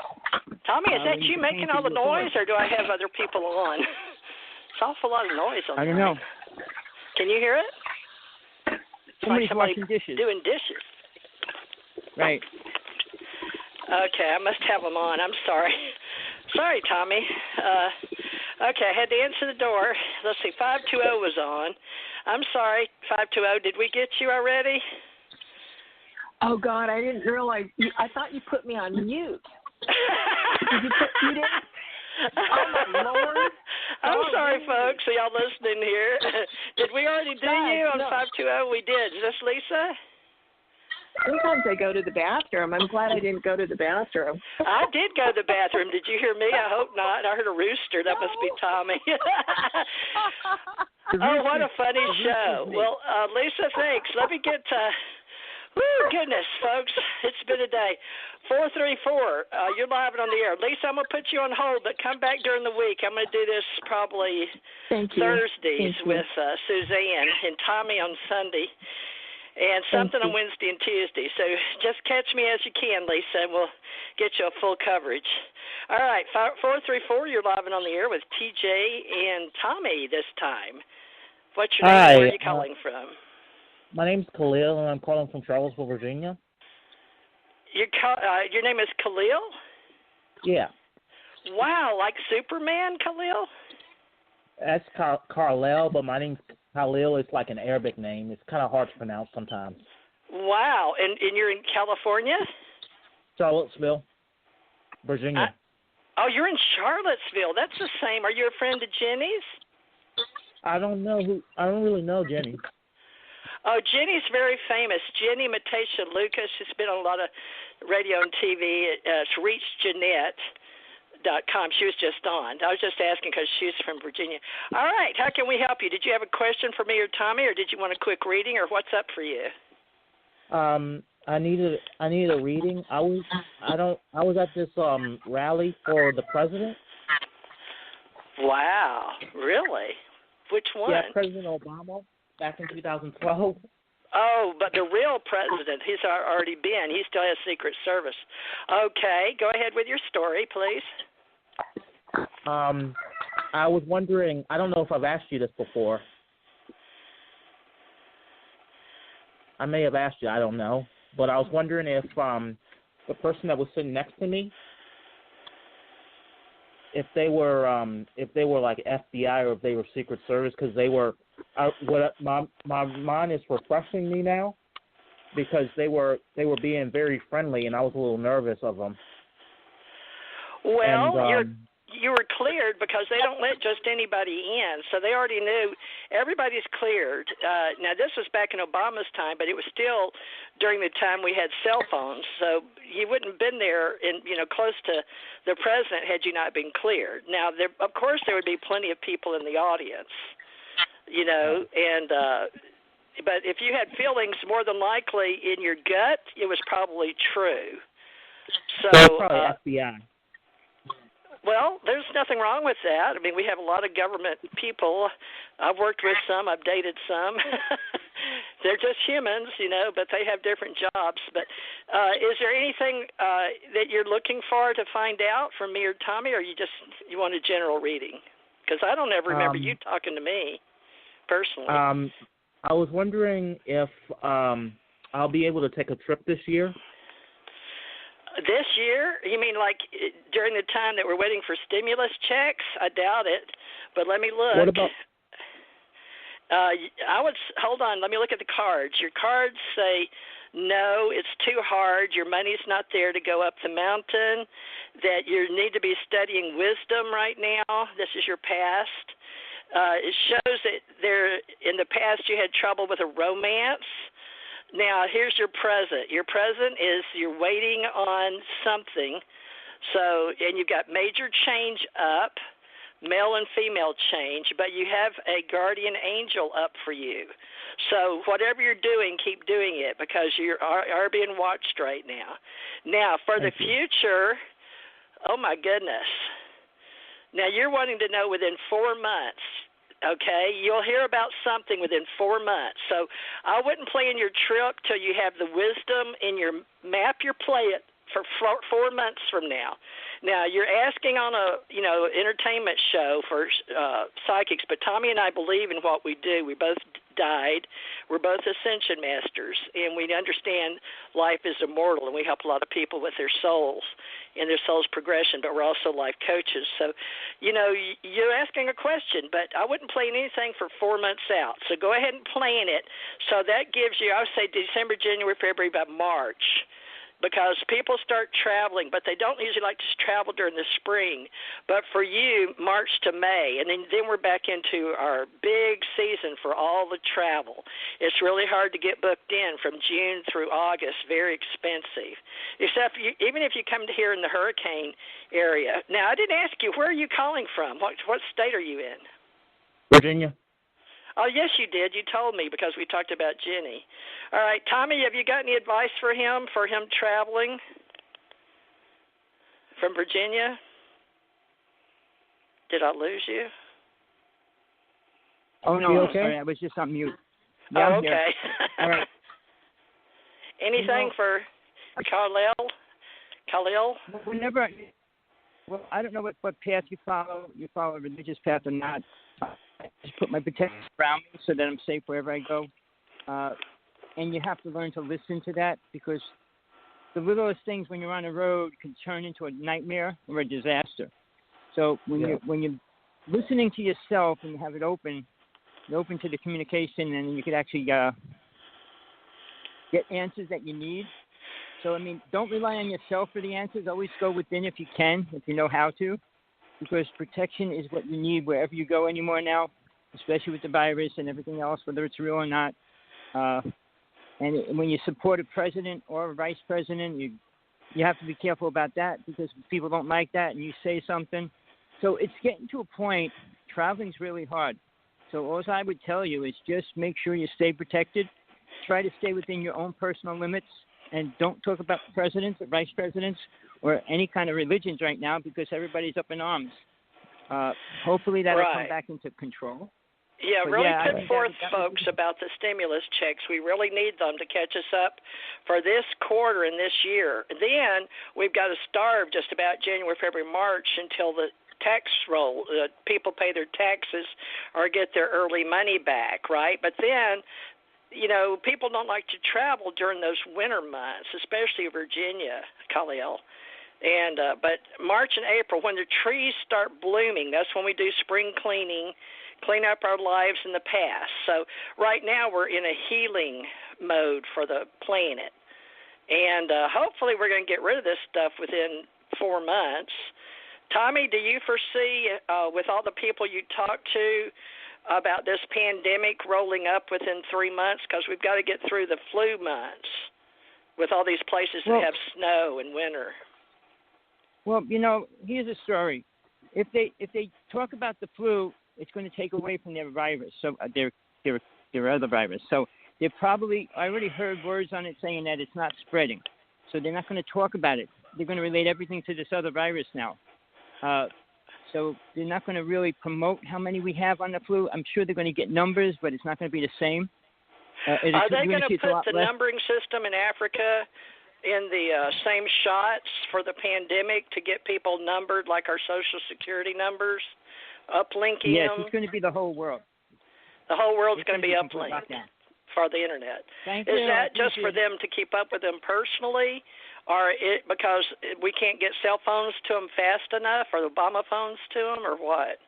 Tommy, is that you making all the noise, or do I have other people on? It's an awful lot of noise on I don't know. Can you hear it? Somebody's somebody washing dishes. Doing dishes. Right. Okay, I must have them on. I'm sorry. Sorry, Tommy. Okay, I had to answer the door. Let's see, 520 was on. I'm sorry, 520. Did we get you already? Oh, God, I didn't realize. I thought you put me on mute. You didn't? Oh, my Lord. I'm sorry, folks, for y'all listening here. Did we already do you on 520? We did. Is this Lisa? Sometimes I go to the bathroom. I'm glad I didn't go to the bathroom. I did go to the bathroom. Did you hear me? I hope not. I heard a rooster. That must be Tommy. Oh, what a funny show. Well, Lisa, thanks. Let me get to... goodness, folks. It's been a day. 434, you're live and on the air. Lisa, I'm going to put you on hold, but come back during the week. I'm going to do this probably Thursdays with Suzanne and Tommy on Sunday. And something on Wednesday and Tuesday. So just catch me as you can, Lisa, and we'll get you a full coverage. All right, 434, you're live and on the air with TJ and Tommy this time. What's your name? Where are you calling from? My name's Khalil, and I'm calling from Charlottesville, Virginia. Your name is Khalil? Yeah. Wow, like Superman, Khalil? That's Carlel, but my name's Khalil. It's like an Arabic name. It's kind of hard to pronounce sometimes. Wow, and you're in California? Charlottesville, Virginia. Oh, you're in Charlottesville. That's the same. Are you a friend of Jenny's? I don't really know Jenny. Oh, Jenny's very famous. Jenny Matasha Lucas. She's been on a lot of radio and TV. It's reachjanette.com. She was just on. I was just asking because she's from Virginia. All right. How can we help you? Did you have a question for me or Tommy, or did you want a quick reading, or what's up for you? I needed a reading. I was at this rally for the president. Wow. Really? Which one? Yeah, President Obama. Back in 2012. Oh, but the real president, he's already been. He still has Secret Service. Okay, go ahead with your story, please. I was wondering, I don't know if I've asked you this before. I may have asked you, I don't know. But I was wondering if the person that was sitting next to me, if they were like FBI or if they were Secret Service, because they were. My mind is refreshing me now because they were being very friendly and I was a little nervous of them. Well, you were cleared because they don't let just anybody in, so they already knew everybody's cleared. Now this was back in Obama's time, but it was still during the time we had cell phones, so you wouldn't have been there close to the president had you not been cleared. Now, of course, there would be plenty of people in the audience. But if you had feelings, more than likely in your gut, it was probably true. So probably FBI. Well, there's nothing wrong with that. I mean, we have a lot of government people. I've worked with some. I've dated some. They're just humans, but they have different jobs. But is there anything that you're looking for to find out from me or Tommy, or you want a general reading? Because I don't ever remember you talking to me. Personally. I was wondering if I'll be able to take a trip this year. This year? You mean like during the time that we're waiting for stimulus checks? I doubt it, but let me look. What about? Hold on, let me look at the cards. Your cards say, no, it's too hard. Your money's not there to go up the mountain, that you need to be studying wisdom right now. This is your past. It shows that in the past you had trouble with a romance. Now, here's your present. Your present is you're waiting on something. And you've got major change up, male and female change, but you have a guardian angel up for you. So whatever you're doing, keep doing it because you are being watched right now. Now, for the future, oh, my goodness. Now, you're wanting to know within 4 months, okay? You'll hear about something within 4 months. So I wouldn't plan your trip till you have the wisdom in your map your plate for 4 months from now. Now, you're asking on a, entertainment show for psychics, but Tommy and I believe in what we do. We both died. We're both Ascension Masters, and we understand life is immortal, and we help a lot of people with their souls and their soul's progression, but we're also life coaches. So, you're asking a question, but I wouldn't plan anything for 4 months out. So go ahead and plan it. So that gives you, I would say, December, January, February, by March. Because people start traveling, but they don't usually like to travel during the spring. But for you, March to May, and then we're back into our big season for all the travel. It's really hard to get booked in from June through August, very expensive. Except even if you come to here in the hurricane area. Now, I didn't ask you, where are you calling from? What state are you in? Virginia. Oh, yes, you did. You told me because we talked about Jenny. All right, Tommy, have you got any advice for him traveling from Virginia? Did I lose you? Oh, no, okay? Sorry, I was just on mute. Yeah, oh, okay. All right. Anything for Khalil? I don't know what path you follow. You follow a religious path or not. I just put my protection around me so that I'm safe wherever I go. And you have to learn to listen to that, because the littlest things when you're on the road can turn into a nightmare or a disaster. So when you're listening to yourself and you have it open to the communication, and you could actually get answers that you need. So, don't rely on yourself for the answers. Always go within if you can, if you know how to, because protection is what you need wherever you go anymore now, especially with the virus and everything else, whether it's real or not. And when you support a president or a vice president, you have to be careful about that, because people don't like that and you say something. So it's getting to a point, traveling's really hard. So all I would tell you is just make sure you stay protected. Try to stay within your own personal limits, and don't talk about presidents or vice presidents or any kind of religions right now, because everybody's up in arms. Hopefully that'll come back into control. Yeah, but really put forth, folks, about the stimulus checks. We really need them to catch us up for this quarter and this year. Then we've got to starve just about January, February, March until the tax roll. People pay their taxes or get their early money back, right? But then, people don't like to travel during those winter months, especially Virginia, Khalil. And but March and April, when the trees start blooming, that's when we do spring cleaning, clean up our lives in the past. So right now we're in a healing mode for the planet. And hopefully we're going to get rid of this stuff within 4 months. Tommy, do you foresee, with all the people you talk to, about this pandemic rolling up within 3 months? Because we've got to get through the flu months with all these places that have snow and winter. Well, here's a story. If they talk about the flu, it's going to take away from their virus, so their other virus. So they're probably, I already heard words on it saying that it's not spreading. So they're not going to talk about it. They're going to relate everything to this other virus now. So they're not going to really promote how many we have on the flu. I'm sure they're going to get numbers, but it's not going to be the same. Are they going to put the numbering system in Africa in the same shots for the pandemic to get people numbered like our Social Security numbers? Uplinking them? Yes, it's going to be the whole world. The whole world's going to be uplinked for the Internet. Is that just for them to keep up with them personally, or because we can't get cell phones to them fast enough, or Obama phones to them, or what?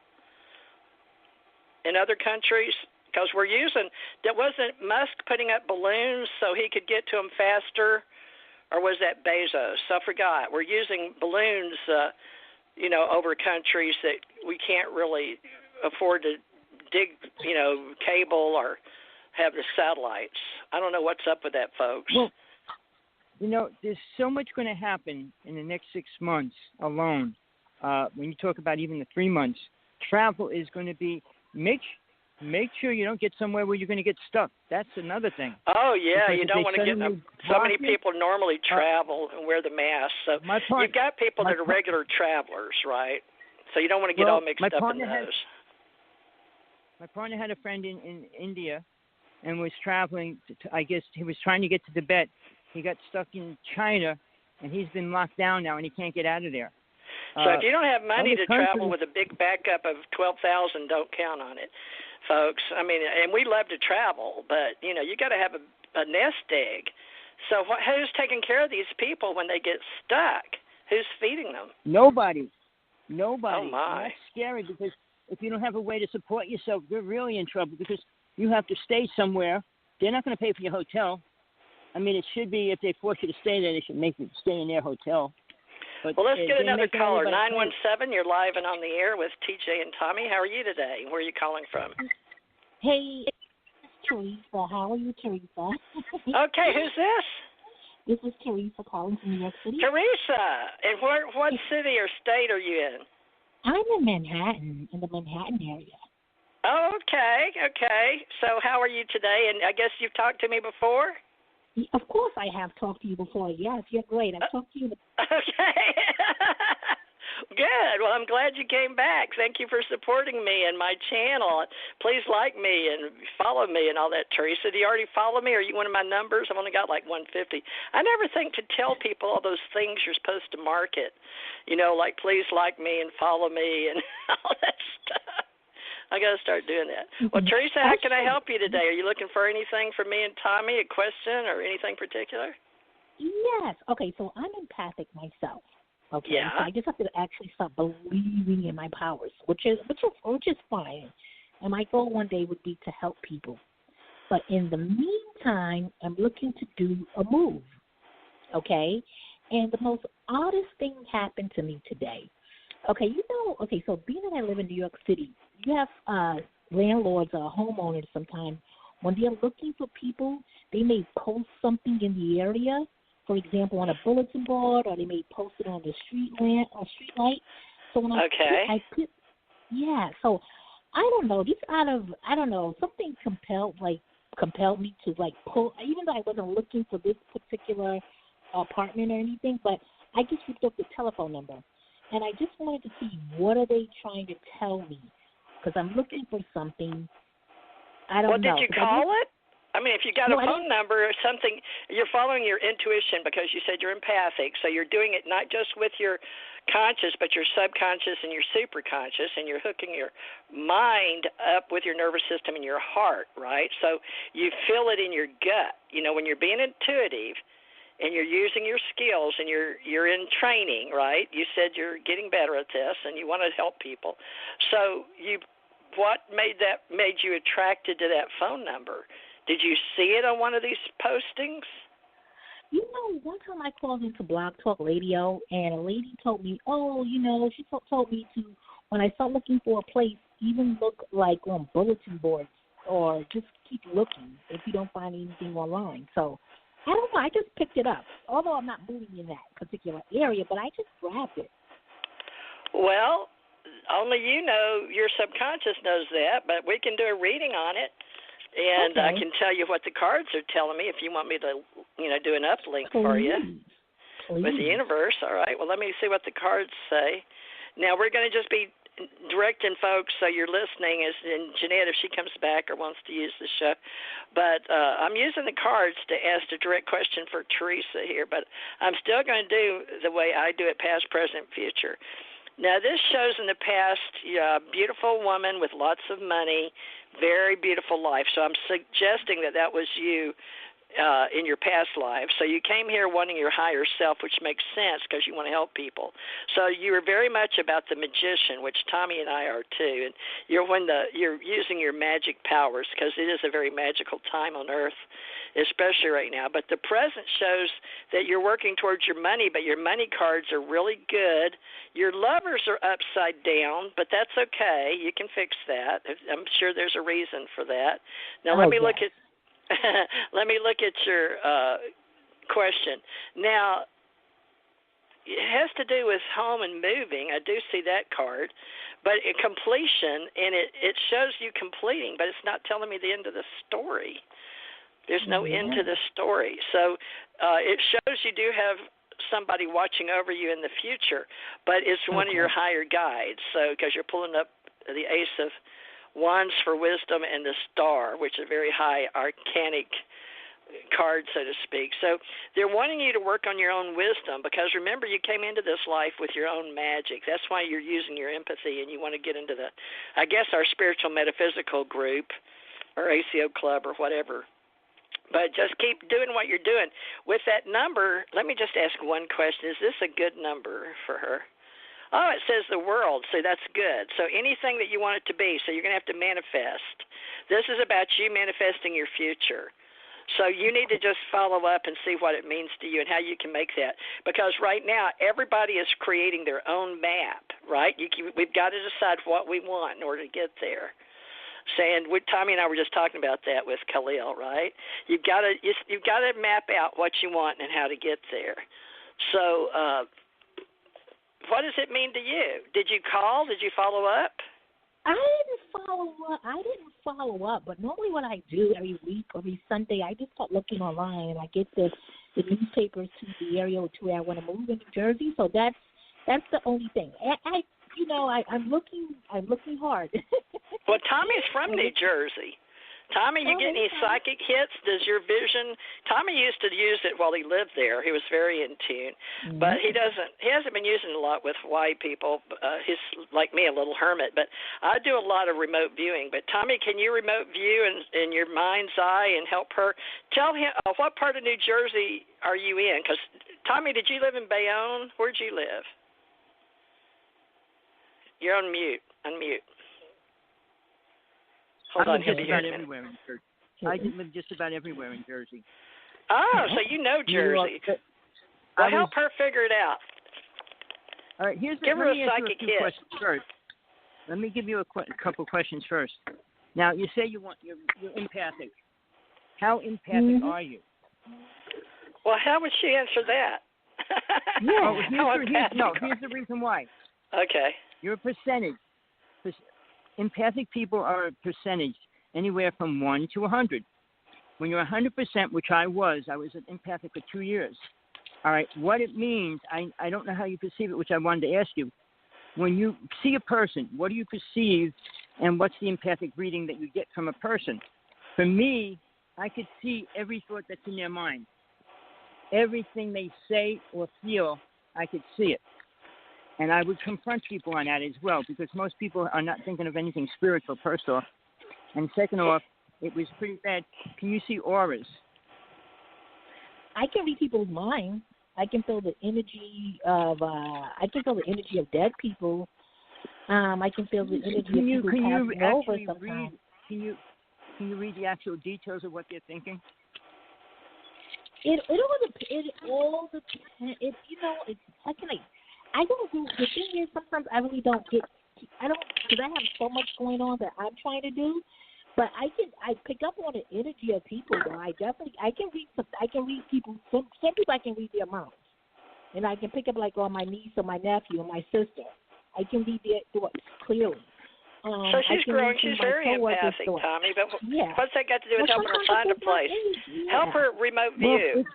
In other countries, because we're using, that wasn't Musk putting up balloons so he could get to them faster, or was that Bezos? I forgot. We're using balloons, over countries that we can't really afford to dig, cable or have the satellites. I don't know what's up with that, folks. Well, there's so much going to happen in the next 6 months alone. When you talk about even the 3 months, travel is going to be, make sure you don't get somewhere where you're going to get stuck. That's another thing. Oh, yeah, because you don't want to get so many people normally travel and wear the mask. So you've got people that are regular travelers, right? So you don't want to get all mixed up in those. My partner had a friend in India and was traveling. I guess he was trying to get to Tibet. He got stuck in China, and he's been locked down now, and he can't get out of there. So if you don't have money to travel with a big backup of 12,000, don't count on it. folks. I mean, and we love to travel, but, you know, you got to have a nest egg. So who's taking care of these people when they get stuck? Who's feeding them? Nobody. Oh, my. And that's scary because if you don't have a way to support yourself, you're really in trouble because you have to stay somewhere. They're not going to pay for your hotel. I mean, it should be if they force you to stay there, they should make you stay in their hotel. But well, let's get another caller. 917, you're live and on the air with TJ and Tommy. How are you today? Where are you calling from? Hey, it's Theresa. How are you, Theresa? Okay, who's this? This is Theresa calling from New York City. Theresa, and what city or state are you in? I'm in Manhattan, in the Manhattan area. Oh, okay. So how are you today? And I guess you've talked to me before? Of course I have talked to you before. Yes, you're great. I've talked to you. Okay. Good. Well, I'm glad you came back. Thank you for supporting me and my channel. Please like me and follow me and all that, Theresa. Do you already follow me? Are you one of my numbers? I've only got like 150. I never think to tell people all those things you're supposed to market, you know, like please like me and follow me and all that stuff. I got to start doing that. Well, Theresa, how can I help you today? Are you looking for anything from me and Tommy, a question or anything particular? Yes. Okay, so I'm empathic myself. Okay, yeah. So I just have to actually start believing in my powers, which is fine. And my goal one day would be to help people. But in the meantime, I'm looking to do a move. Okay, and the most oddest thing happened to me today. Okay, so being that I live in New York City, you have landlords or homeowners sometimes, when they're looking for people, they may post something in the area, for example, on a bulletin board, or they may post it on the street light. So when so I don't know, just something compelled me to pull, even though I wasn't looking for this particular apartment or anything, but I just looked up the telephone number. And I just wanted to see what are they trying to tell me, because I'm looking for something. I don't know. Well, did you call it? I mean, if you got a phone number or something, you're following your intuition because you said you're empathic. So you're doing it not just with your conscious, but your subconscious and your superconscious, and you're hooking your mind up with your nervous system and your heart, right? So you feel it in your gut. You know, when you're being intuitive, and you're using your skills, and you're in training, right? You said you're getting better at this, and you want to help people. So what made you attracted to that phone number? Did you see it on one of these postings? You know, one time I called into Blog Talk Radio, and a lady told me, she told me to, when I start looking for a place, even look like on bulletin boards, or just keep looking if you don't find anything online. So I don't know. I just picked it up, although I'm not moving in that particular area, but I just grabbed it. Well, only you know, your subconscious knows that, but we can do a reading on it, and okay. I can tell you what the cards are telling me if you want me to, do an uplink for you with the universe. All right. Well, let me see what the cards say. Now, we're going to just be directing folks so you're listening, and Janette, if she comes back or wants to use the show. But I'm using the cards to ask a direct question for Theresa here, but I'm still going to do the way I do it, past, present, future. Now, this shows in the past a beautiful woman with lots of money, very beautiful life. So I'm suggesting that was you in your past life. So you came here wanting your higher self, which makes sense because you want to help people. So you were very much about the magician, which Tommy and I are too. And you're using your magic powers because it is a very magical time on Earth, especially right now. But the present shows that you're working towards your money, but your money cards are really good. Your lovers are upside down, but that's okay. You can fix that. I'm sure there's a reason for that. Now let me look at your question. Now, it has to do with home and moving. I do see that card. But completion, and it shows you completing, but it's not telling me the end of the story. There's no end to the story. So it shows you do have somebody watching over you in the future, but it's one of your higher guides. So because you're pulling up the Ace of Wands for wisdom and the Star, which is a very high arcanic card, so to speak. So they're wanting you to work on your own wisdom, because remember, you came into this life with your own magic. That's why you're using your empathy, and you want to get into our spiritual metaphysical group or ACO club or whatever. But just keep doing what you're doing. With that number, let me just ask one question. Is this a good number for her? Oh, it says the world. So that's good. So anything that you want it to be, so you're going to have to manifest. This is about you manifesting your future. So you need to just follow up and see what it means to you and how you can make that. Because right now, everybody is creating their own map, right? We've got to decide what we want in order to get there. Saying, Tommy and I were just talking about that with Khalil, right? You've got to map out what you want and how to get there. So what does it mean to you? Did you call? Did you follow up? I didn't follow up, but normally what I do every week, every Sunday, I just start looking online and I get the newspapers to the area to where I want to move in New Jersey. So that's the only thing. I'm looking hard. Well, Tommy's from New Jersey. Tommy, you get any psychic hits? Does your vision? Tommy used to use it while he lived there. He was very in tune, but he hasn't been using it a lot with white people. He's like me, a little hermit. But I do a lot of remote viewing. But Tommy, can you remote view in your mind's eye and help her? Tell him what part of New Jersey are you in? Because Tommy, did you live in Bayonne? Where'd you live? You're on mute. Unmute. Hold on, he'll be here in a minute. I live just about everywhere in Jersey. Oh, so you know Jersey. Well, help her figure it out. All right, give her a psychic hit. Questions first. Let me give you a couple questions first. Now, you say you're empathic. How empathic are you? Well, how would she answer that? Here's the reason why. Okay. You're a percentage. Empathic people are a percentage, anywhere from 1 to 100. When you're 100%, which I was empathic for 2 years. All right, what it means, I don't know how you perceive it, which I wanted to ask you. When you see a person, what do you perceive, and what's the empathic reading that you get from a person? For me, I could see every thought that's in their mind. Everything they say or feel, I could see it. And I would confront people on that as well, because most people are not thinking of anything spiritual, first off. And second off, it was pretty bad. Can you see auras? I can read people's minds. I can feel the energy of dead people. I can feel the energy of people passing over sometimes. Can you read the actual details of what they're thinking? It all depends. How can I don't do, the thing is, sometimes I really don't get, because I have so much going on that I'm trying to do, but I pick up on the energy of people, though. I can read people, some people I can read their mouths, and I can pick up, like, on my niece or my nephew or my sister. I can read their thoughts clearly. So she's growing. She's very empathic, Tommy, but what's that got to do with helping her find a place? Help her remote view.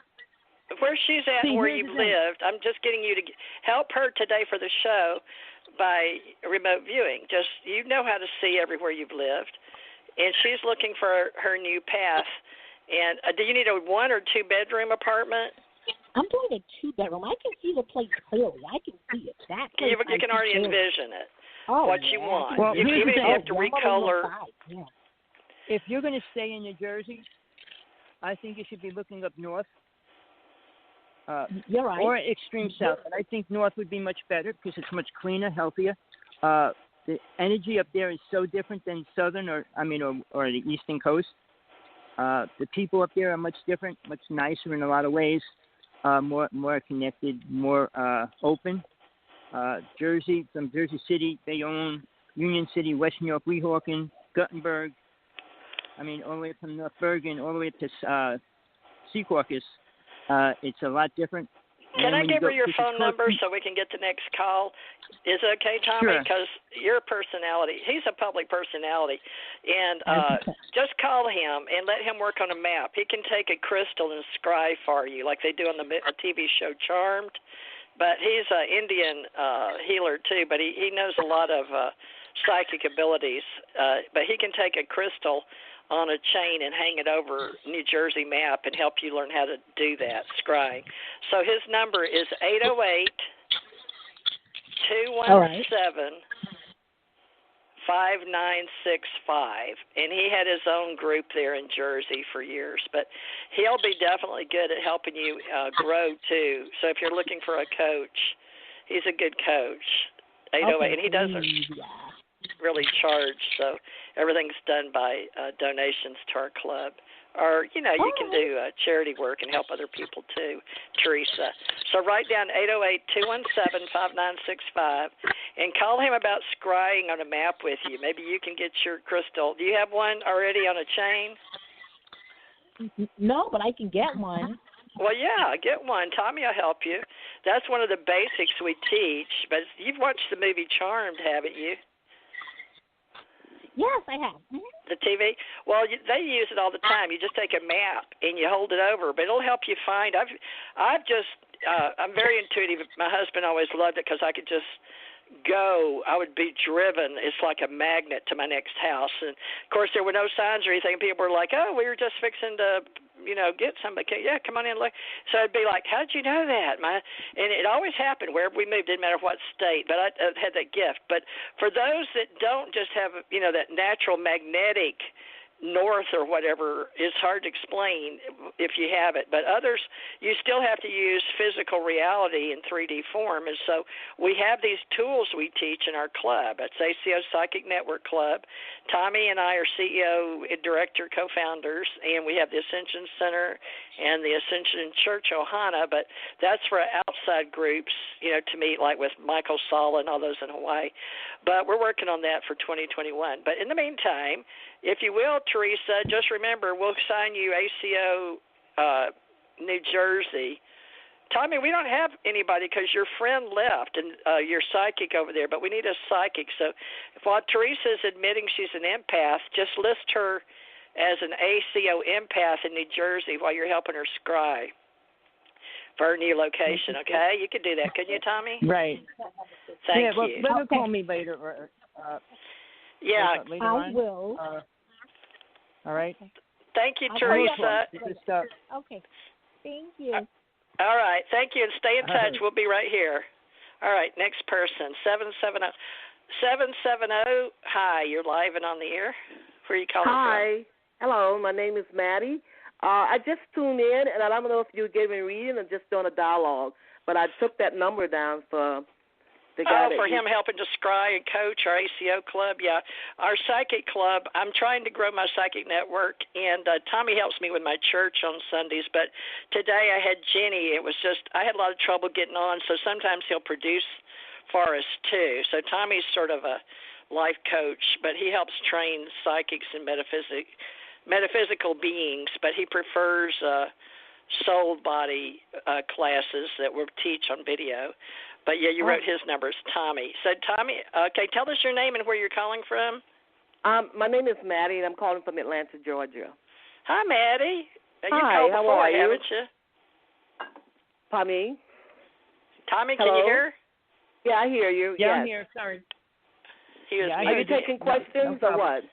Where she's at and where you've lived, I'm just getting you to help her today for the show by remote viewing. Just, you know how to see everywhere you've lived, and she's looking for her new path. And do you need a 1 or 2 bedroom apartment? I'm doing a 2-bedroom. I can see the place clearly. I can see it. You can already envision it. What you want. Well, even if you have to recolor. If you're going to stay in New Jersey, I think you should be looking up north. You're right. Or extreme south. And I think north would be much better because it's much cleaner, healthier. The energy up there is so different than southern or the eastern coast. The people up there are much different, much nicer in a lot of ways, more connected, more open. Jersey, from Jersey City, Bayonne, Union City, West New York, Weehawken, Guttenberg. All the way from North Bergen, all the way to Secaucus. It's a lot different. Can I give her your phone number so we can get the next call? Is it okay, Tommy? Because your personality, he's a public personality. And just call him and let him work on a map. He can take a crystal and scry for you like they do on the TV show Charmed. But he's an Indian healer, too. But he knows a lot of psychic abilities. But he can take a crystal on a chain and hang it over New Jersey map and help you learn how to do that, scrying. So his number is 808-217-5965, and he had his own group there in Jersey for years, but he'll be definitely good at helping you grow too. So if you're looking for a coach, he's a good coach. 808, and he doesn't really charge, so everything's done by donations to our club. Or, you can do charity work and help other people too, Theresa. So write down 808-217-5965 and call him about scrying on a map with you. Maybe you can get your crystal. Do you have one already on a chain? No, but I can get one. Well, yeah, get one. Tommy will help you. That's one of the basics we teach. But you've watched the movie Charmed, haven't you? Yes, I have. Mm-hmm. The TV? Well, they use it all the time. You just take a map and you hold it over, but it'll help you find. I'm very intuitive. My husband always loved it because I could just go. I would be driven. It's like a magnet to my next house. And, of course, there were no signs or anything. People were like, oh, we were just fixing to, get somebody. Yeah, come on in. Look. So I'd be like, how did you know that? And it always happened wherever we moved, didn't matter what state, but I had that gift. But for those that don't just have, that natural magnetic north or whatever, is hard to explain if you have it. But others, you still have to use physical reality in 3D form. And so we have these tools we teach in our club. It's ACO Psychic Network Club. Tommy and I are CEO, director, co-founders, and we have the Ascension Center and the Ascension Church Ohana, but that's for outside groups, to meet, like with Michael Sala and all those in Hawaii. But we're working on that for 2021. But in the meantime, if you will, Theresa, just remember, we'll assign you ACO New Jersey. Tommy, we don't have anybody because your friend left, and your psychic over there, but we need a psychic. So while Teresa's admitting she's an empath, just list her as an ACO empath in New Jersey while you're helping her scry for her new location, okay? You could do that, couldn't you, Tommy? Right. Thank you. Let her call me later. Yeah. Later I on. will. All right. Thank you, Theresa. Okay. Thank you. All right. Thank you, and stay in touch. We'll be right here. All right. Next person, 770. Hi, you're live and on the air. Where are you calling from? Hi. Hello. My name is Maddie. I just tuned in, and I don't know if you gave me a reading or just doing a dialogue, but I took that number down for the guy. For him helping to scry and coach our ACO club. Yeah, our psychic club, I'm trying to grow my psychic network, and Tommy helps me with my church on Sundays, but today I had Jenny. It was just, I had a lot of trouble getting on, so sometimes he'll produce for us too. So Tommy's sort of a life coach, but he helps train psychics and metaphysical beings, but he prefers soul body classes that we'll teach on video. But, yeah, you wrote his number. It's Tommy. So, Tommy, okay, tell us your name and where you're calling from. My name is Maddie, and I'm calling from Atlanta, Georgia. Hi, Maddie. Hi, called before, how are you? Haven't you? Tommy? Tommy, Hello? can you hear? Yeah, I hear you. Yeah, yes. I'm here. Sorry. Are you taking questions or what?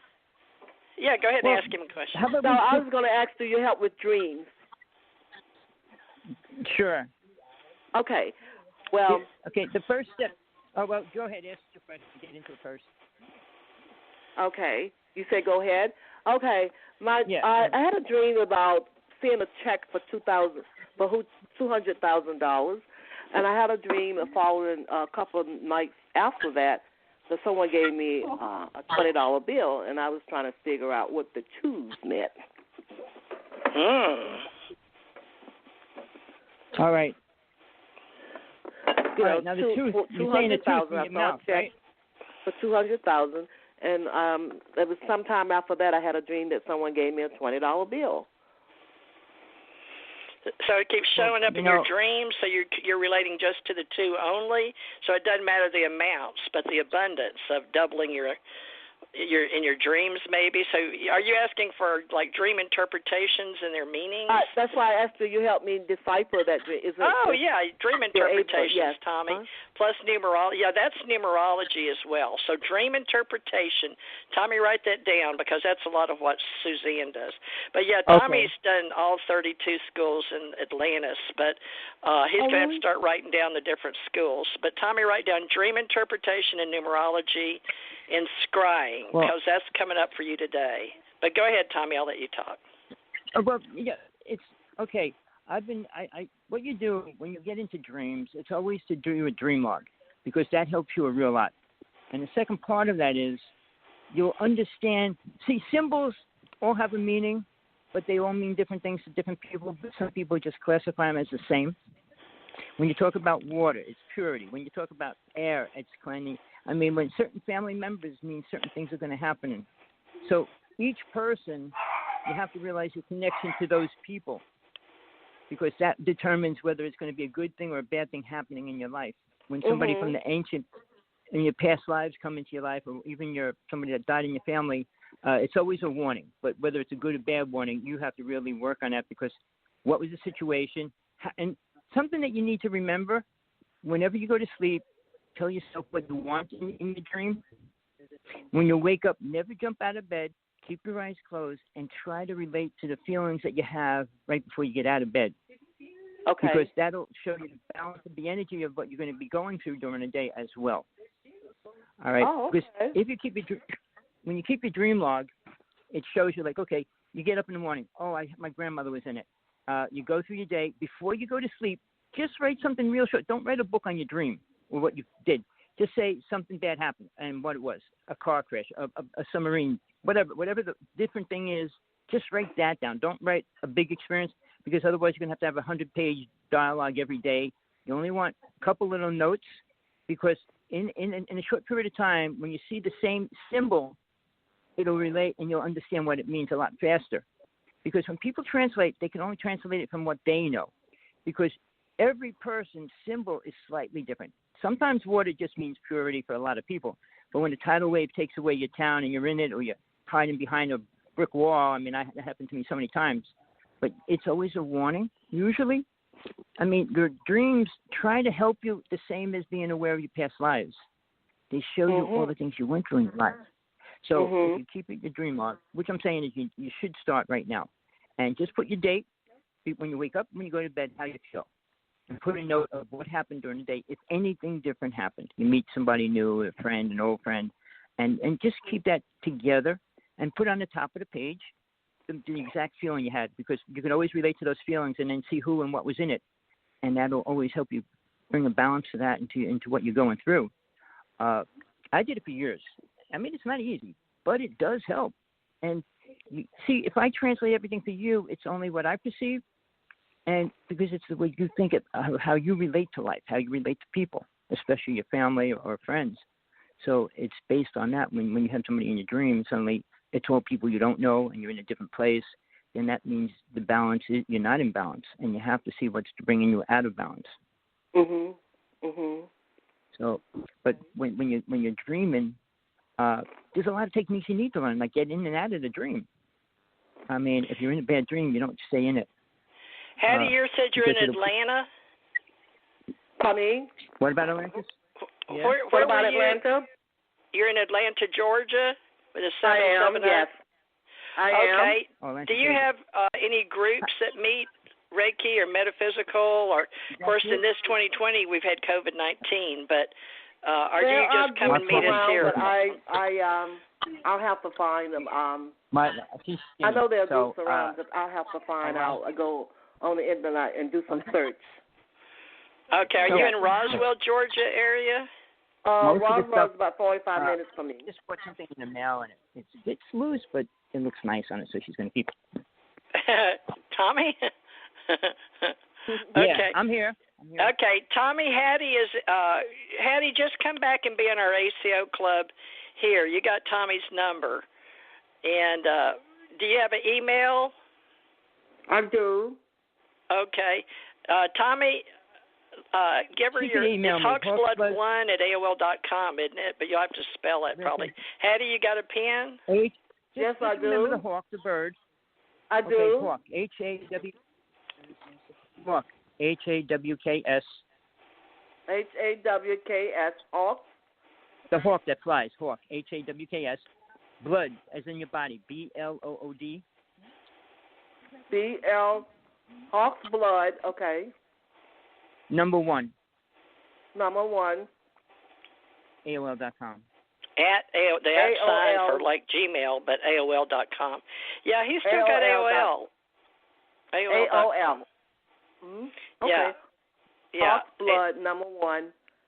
Yeah, go ahead and ask him a question. No, I was going to ask, do you help with dreams? Sure. Okay. Well. Okay, the first step. Oh, well, go ahead. Ask your question. Get into it first. Okay. You say go ahead? Okay. I had a dream about seeing a check for $200,000, and I had a dream following a couple of nights after that someone gave me a $20 bill, and I was trying to figure out what the twos meant. All right. You know, now the two, you're saying the two from your mouth, right? For $200,000, and it was sometime after that I had a dream that someone gave me a $20 bill. So it keeps showing up in your dreams, so you're relating just to the two only. So it doesn't matter the amounts, but the abundance of doubling your in your dreams, maybe. So are you asking for like dream interpretations and their meanings? That's why I asked you help me decipher that dream. Dream interpretations, yes. Tommy. plus numerology. Yeah, that's numerology as well. So dream interpretation. Tommy, write that down because that's a lot of what Suzanne does. But yeah, Tommy's done all 32 schools in Atlantis, but he's going to have to start writing down the different schools. But Tommy, write down dream interpretation and numerology and scrying because that's coming up for you today. But go ahead, Tommy. I'll let you talk. Well, yeah, it's okay. What you do when you get into dreams, it's always to do a dream log because that helps you a real lot. And the second part of that is you'll understand. See, symbols all have a meaning, but they all mean different things to different people. But some people just classify them as the same. When you talk about water, it's purity. When you talk about air, it's cleansing. I mean, when certain family members mean certain things are going to happen. So each person, you have to realize your connection to those people, because that determines whether it's going to be a good thing or a bad thing happening in your life. When somebody from the ancient, in your past lives come into your life, or even somebody that died in your family, it's always a warning. But whether it's a good or bad warning, you have to really work on that, because what was the situation? And something that you need to remember, whenever you go to sleep, tell yourself what you want in your dream. When you wake up, never jump out of bed. Keep your eyes closed and try to relate to the feelings that you have right before you get out of bed. Okay. Because that'll show you the balance of the energy of what you're going to be going through during the day as well. All right. Oh, okay. Because if you when you keep your dream log, it shows you, like, okay, you get up in the morning. Oh, my grandmother was in it. You go through your day. Before you go to sleep, just write something real short. Don't write a book on your dream or what you did. Just say something bad happened and what it was, a car crash, a submarine, whatever the different thing is, just write that down. Don't write a big experience, because otherwise you're going to have a 100-page dialogue every day. You only want a couple little notes, because in a short period of time, when you see the same symbol, it'll relate and you'll understand what it means a lot faster. Because when people translate, they can only translate it from what they know, because every person's symbol is slightly different. Sometimes water just means purity for a lot of people. But when a tidal wave takes away your town and you're in it, or you're hiding behind a brick wall, I mean, that happened to me so many times. But it's always a warning, usually. I mean, your dreams try to help you the same as being aware of your past lives. They show you all the things you went through in your life. So if you keep it your dream log, which I'm saying is you should start right now. And just put your date, when you wake up, when you go to bed, how you feel. And put a note of what happened during the day. If anything different happened, you meet somebody new, a friend, an old friend, and just keep that together and put on the top of the page the exact feeling you had, because you can always relate to those feelings and then see who and what was in it, and that'll always help you bring a balance to that into what you're going through. I did it for years. I mean, it's not easy, but it does help. And see, if I translate everything for you, it's only what I perceive. And because it's the way you think it, how you relate to life, how you relate to people, especially your family or friends. So it's based on that. When you have somebody in your dream, suddenly it's all people you don't know and you're in a different place, then that means the balance is, you're not in balance, and you have to see what's bringing you out of balance. So, but when you're dreaming, there's a lot of techniques you need to learn, like get in and out of the dream. I mean, if you're in a bad dream, you don't stay in it. Hattie, you said you're in Atlanta? Honey? What about Atlanta? Yeah. What about Atlanta? You're in Atlanta, Georgia? With a 770? Yes. I am. Okay. Do you have any groups that meet Reiki or metaphysical? Or, of course, in this 2020, we've had COVID-19, but or do you just come and meet us here? I'll have to find them. I know there are groups around, but I'll have to find out. I go on the internet and do some search. Okay. Are you in Roswell, Georgia area? Roswell's about 45 minutes from me. Just put something in the mail, and it's loose, but it looks nice on it, so she's going to keep it. Tommy? Okay. Yeah, I'm here. Okay, Tommy, Hattie, just come back and be in our ACO club here. You got Tommy's number. And do you have an email? I do. Okay. Tommy, give her your hawksblood1@AOL.com, isn't it? But you'll have to spell it probably. Hattie, you got a pen? Yes, I do. Remember the hawk, the bird. I do. Hawk, H-A-W. Hawk, H-A-W-K-S. HAWKS, Hawk. The hawk that flies, hawk, HAWKS. Blood, as in your body, BLOOD. Hawk's Blood, okay. Number 1. AOL.com. At the at sign for like Gmail, but AOL.com. Yeah, he's still got AOL. AOL. Mm-hmm. Okay. Yeah. Hawk's Blood, 1,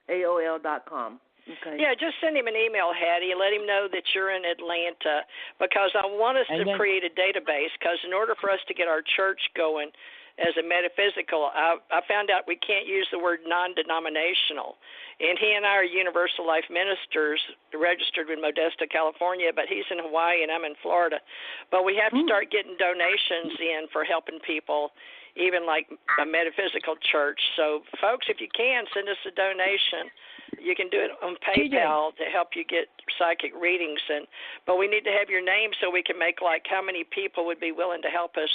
AOL.com. Okay. Yeah, just send him an email, Hattie, and let him know that you're in Atlanta, because I want us to create a database, because in order for us to get our church going as a metaphysical, I found out we can't use the word non-denominational. And he and I are Universal Life Ministers, registered with Modesto, California, but he's in Hawaii and I'm in Florida. But we have to start getting donations in for helping people, even like a metaphysical church. So, folks, if you can, send us a donation. You can do it on PayPal to help you get psychic readings, but we need to have your name so we can make like how many people would be willing to help us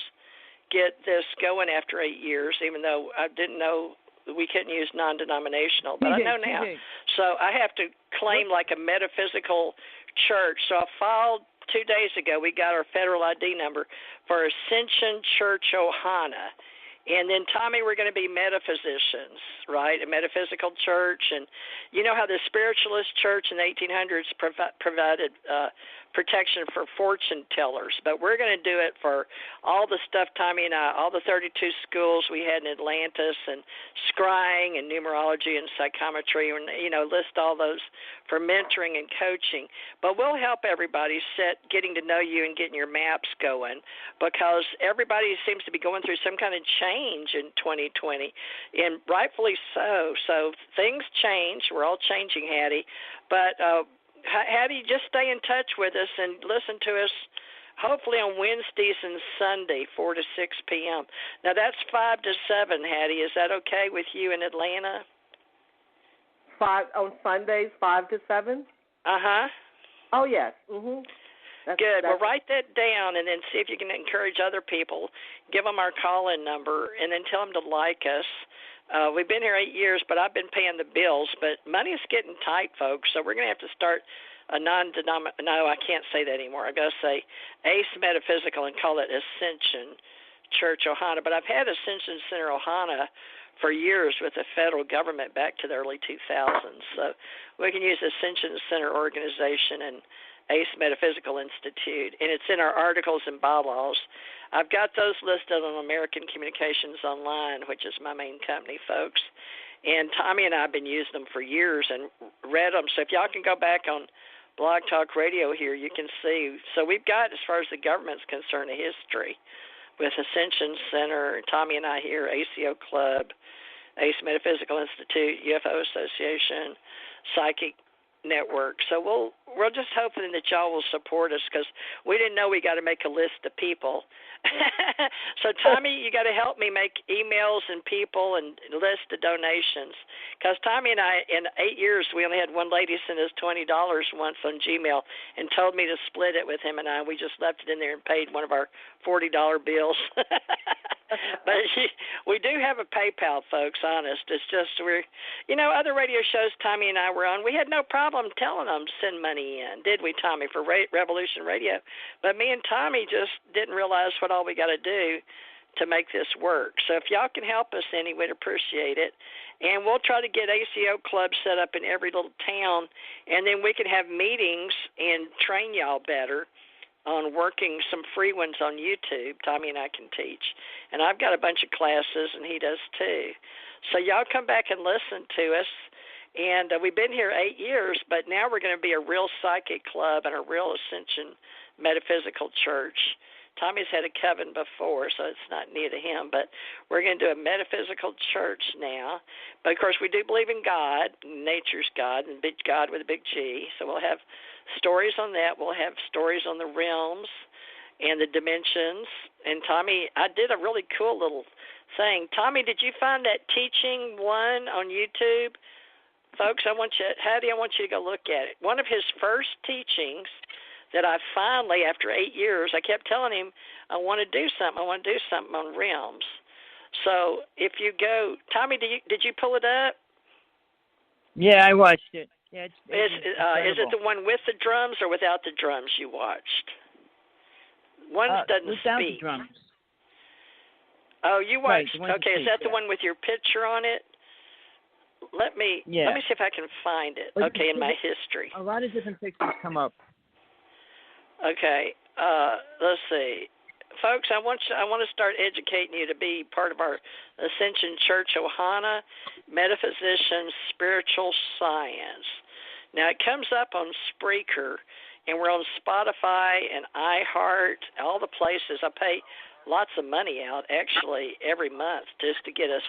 get this going after 8 years, even though I didn't know we couldn't use non-denominational, but I know now. So I have to claim like a metaphysical church. So I filed 2 days ago. We got our federal ID number for Ascension Church Ohana. And then, Tommy, we're going to be metaphysicians, right? A metaphysical church. And you know how the spiritualist church in the 1800s provided protection for fortune tellers. But we're going to do it for all the stuff, Tommy and I, all the 32 schools we had in Atlantis, and scrying and numerology and psychometry, and, list all those for mentoring and coaching. But we'll help everybody getting to know you and getting your maps going, because everybody seems to be going through some kind of change in 2020, and rightfully so. So things change. We're all changing, Hattie. But Hattie, just stay in touch with us and listen to us, hopefully on Wednesdays and Sunday, 4 to 6 p.m. Now, that's 5 to 7, Hattie. Is that okay with you in Atlanta? 5 on Sundays, 5 to 7? Uh-huh. Oh, yes. Mm-hmm. Good. Well, write that down and then see if you can encourage other people. Give them our call-in number and then tell them to like us. We've been here 8 years, but I've been paying the bills. But money is getting tight, folks, so we're going to have to start a non-denominational. No, I can't say that anymore. I've got to say ACE Metaphysical and call it Ascension Church Ohana. But I've had Ascension Center Ohana for years with the federal government back to the early 2000s. So we can use Ascension Center Organization and ACE Metaphysical Institute, and it's in our articles and bylaws. I've got those listed on American Communications Online, which is my main company, folks. And Tommy and I have been using them for years and read them. So if y'all can go back on Blog Talk Radio here, you can see. So we've got, as far as the government's concerned, a history with Ascension Center, Tommy and I here, ACO Club, ACE Metaphysical Institute, UFO Association, Psychic Network. So we're just hoping that y'all will support us, because we didn't know we got to make a list of people. So Tommy, you got to help me make emails and people and list the donations, because Tommy and I, in 8 years, we only had one lady send us $20 once on Gmail and told me to split it with him and I. We just left it in there and paid one of our $40 bills. But we do have a PayPal, folks, honest. It's just other radio shows Tommy and I were on, we had no problem telling them to send money in, did we, Tommy, for Revolution Radio? But me and Tommy just didn't realize what all we got to do to make this work. So if y'all can help us any, we'd appreciate it. And we'll try to get ACO clubs set up in every little town, and then we can have meetings and train y'all better on working some free ones on YouTube. Tommy and I can teach. And I've got a bunch of classes, and he does too. So y'all come back and listen to us. And we've been here 8 years, but now we're going to be a real psychic club and a real Ascension Metaphysical Church. Tommy's had a coven before, so it's not new to him, but we're going to do a metaphysical church now. But, of course, we do believe in God, nature's God, and big God with a big G. So we'll have stories on that. We'll have stories on the realms and the dimensions. And, Tommy, I did a really cool little thing. Tommy, did you find that teaching one on YouTube? Folks, Hattie, I want you to go look at it. One of his first teachings that I finally, after 8 years, I kept telling him, I want to do something on realms. So if you go, Tommy, did you pull it up? Yeah, I watched it. Yeah, is it the one with the drums or without the drums you watched? One doesn't without speak. The drums. Oh, you watched. Right, okay, is that the one with your picture on it? Let me see if I can find it. Okay, in my history. A lot of different pictures come up. Okay, let's see. Folks, I want to start educating you to be part of our Ascension Church Ohana Metaphysician Spiritual Science. Now, it comes up on Spreaker, and we're on Spotify and iHeart, all the places. I pay lots of money out, actually, every month just to get us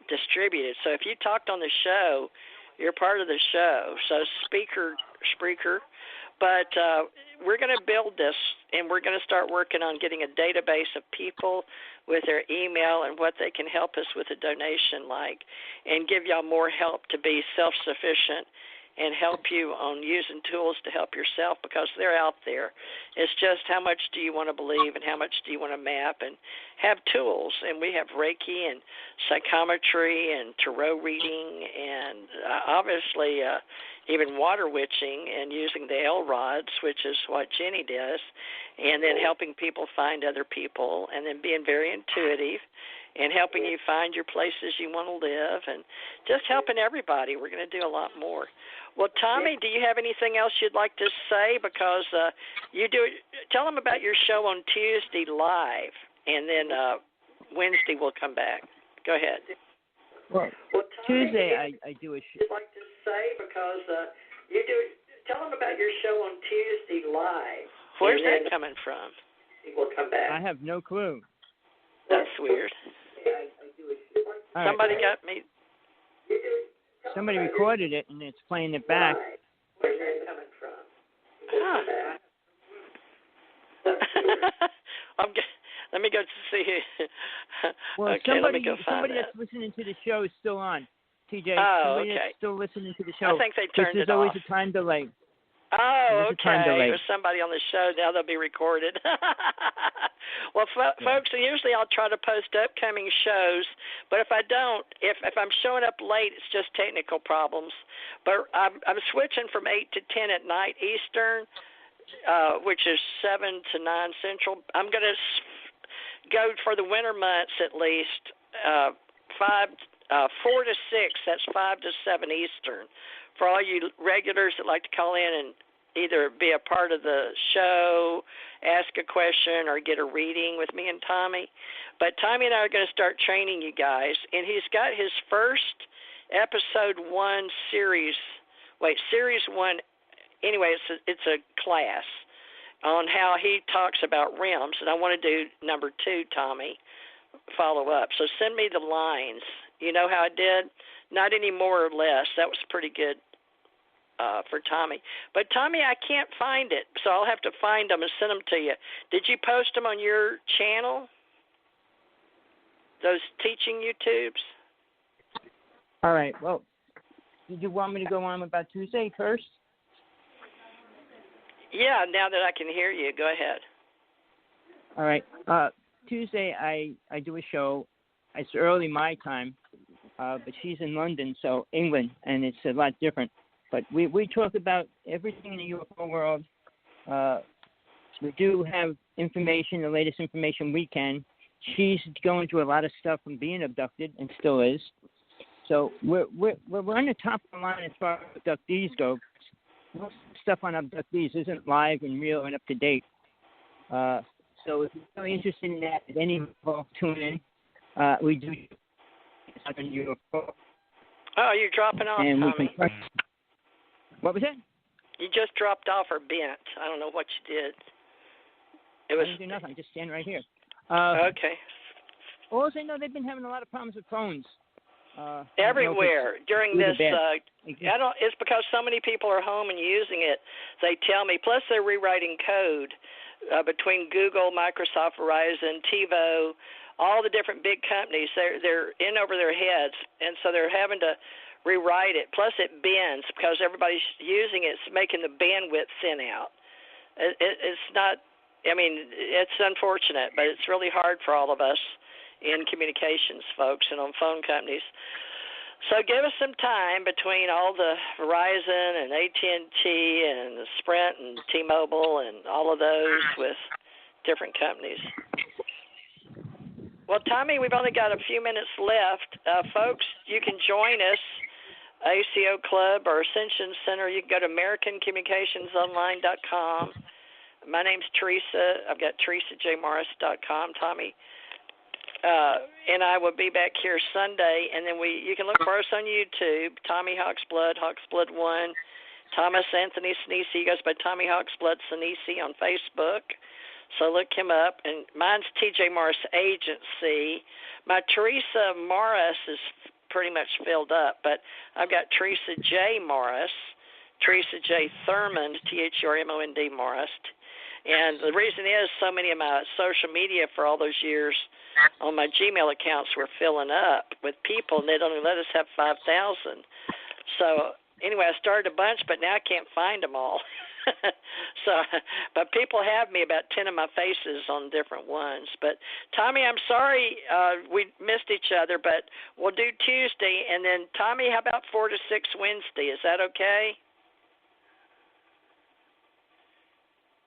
distributed. So if you talked on the show, you're part of the show. So Spreaker. But we're going to build this, and we're going to start working on getting a database of people with their email and what they can help us with a donation and give y'all more help to be self-sufficient and help you on using tools to help yourself, because they're out there. It's just how much do you want to believe and how much do you want to map and have tools. And we have Reiki and psychometry and tarot reading and obviously even water witching and using the L rods, which is what Jenny does, and then helping people find other people, and then being very intuitive and helping you find your places you want to live, and just helping everybody. We're going to do a lot more. Well, Tommy, do you have anything else you'd like to say? Because tell them about your show on Tuesday live, and then Wednesday we'll come back. Go ahead. Well Tuesday I do a show. You'd like to say, because tell them about your show on Tuesday live. Where's that coming from? We'll come back. I have no clue. That's weird. Somebody got me. Somebody recorded it and it's playing it back. Where's that coming from? Let me go see. Well, okay, let me go find somebody that's listening to the show is still on. TJ, somebody that's still listening to the show. I think they turned it off. There's always a time delay. Oh, okay. There's somebody on the show now. They'll be recorded. Well, folks, usually I'll try to post upcoming shows, but if I don't, if I'm showing up late, it's just technical problems. But I'm switching from 8 to 10 at night Eastern, which is 7 to 9 Central. I'm going to go for the winter months at least 4 to 6. That's 5 to 7 Eastern. For all you regulars that like to call in and either be a part of the show, ask a question, or get a reading with me and Tommy. But Tommy and I are going to start training you guys, and he's got his first episode 1 series 1. Anyway, it's a class on how he talks about realms, and I want to do number 2, Tommy, follow up. So send me the lines. You know how I did? Not any more or less. That was pretty good for Tommy. But, Tommy, I can't find it, so I'll have to find them and send them to you. Did you post them on your channel, those teaching YouTubes? All right. Well, did you want me to go on about Tuesday first? Yeah, now that I can hear you, go ahead. All right. Tuesday I do a show. It's early my time, but she's in London, so England, and it's a lot different. But we talk about everything in the UFO world. We do have information, the latest information we can. She's going through a lot of stuff from being abducted, and still is. So we're on the top of the line as far as abductees go. Most stuff on abductees isn't live and real and up to date. So if you're really interested in that at any level, tune in. We do on UFO. Oh, you're dropping off, and Tommy. What was it? You just dropped off or bent. I don't know what you did. I didn't do nothing. I just stand right here. Okay. Also, I know they've been having a lot of problems with phones. Everywhere during this. It's because so many people are home and using it. They tell me. Plus, they're rewriting code between Google, Microsoft, Verizon, TiVo, all the different big companies. They're in over their heads, and so they're having to rewrite it. Plus, it bends because everybody's using it. It's making the bandwidth thin out. It's not. I mean, it's unfortunate, but it's really hard for all of us in communications, folks, and on phone companies. So give us some time between all the Verizon and AT&T and the Sprint and T-Mobile and all of those with different companies. Well, Tommy, we've only got a few minutes left. Folks, you can join us, ACO Club or Ascension Center. You can go to AmericanCommunicationsOnline.com. My name's Theresa. I've got TheresaJMorris.com. Tommy. And I will be back here Sunday, and then you can look for us on YouTube, Tommy Hawksblood, Hawksblood1, Thomas Anthony Sinisi. He goes by Tommy Hawksblood Sinisi on Facebook, so look him up. And mine's TJ Morris Agency. My Theresa Morris is pretty much filled up, but I've got Theresa J. Morris, Theresa J. Thurmond, Thurmond Morris. And the reason is so many of my social media for all those years on my Gmail accounts were filling up with people, and they'd only let us have 5,000. So anyway, I started a bunch, but now I can't find them all. But people have me about 10 of my faces on different ones. But Tommy, I'm sorry we missed each other, but we'll do Tuesday, and then Tommy, how about 4 to 6 Wednesday? Is that okay?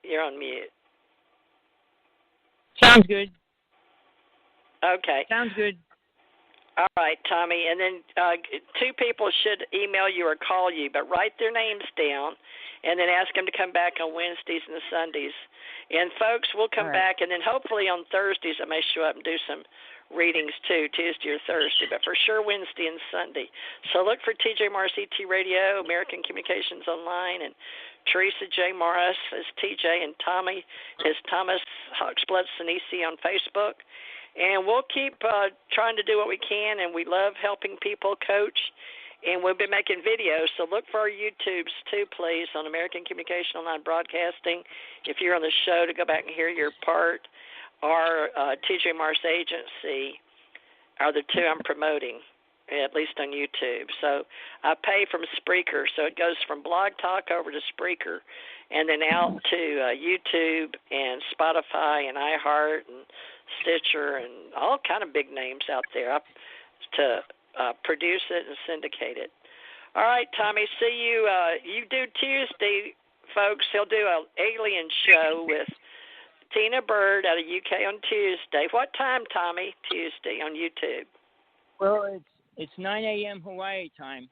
You're on mute. Sounds good. Okay. Sounds good. All right, Tommy. And then 2 people should email you or call you, but write their names down and then ask them to come back on Wednesdays and Sundays. And, folks, we'll come back, and then hopefully on Thursdays I may show up and do some readings too, Tuesday or Thursday, but for sure Wednesday and Sunday. So look for TJ Morris ET Radio, American Communications Online, and Theresa J. Morris is TJ, and Tommy is Thomas Hawksblood Sinisi on Facebook. And we'll keep trying to do what we can, and we love helping people coach, and we'll be making videos. So look for our YouTubes, too, please, on American Communication Online Broadcasting. If you're on the show, to go back and hear your part. Our TJ Morris Agency are the 2 I'm promoting, at least on YouTube. So I pay from Spreaker, so it goes from Blog Talk over to Spreaker, and then out to YouTube and Spotify and iHeart and Stitcher and all kind of big names out there to produce it and syndicate it. All right, Tommy, see you. You do Tuesday, folks. He'll do an alien show with Tina Bird out of UK on Tuesday. What time, Tommy, Tuesday on YouTube? Well, it's 9 a.m. Hawaii time.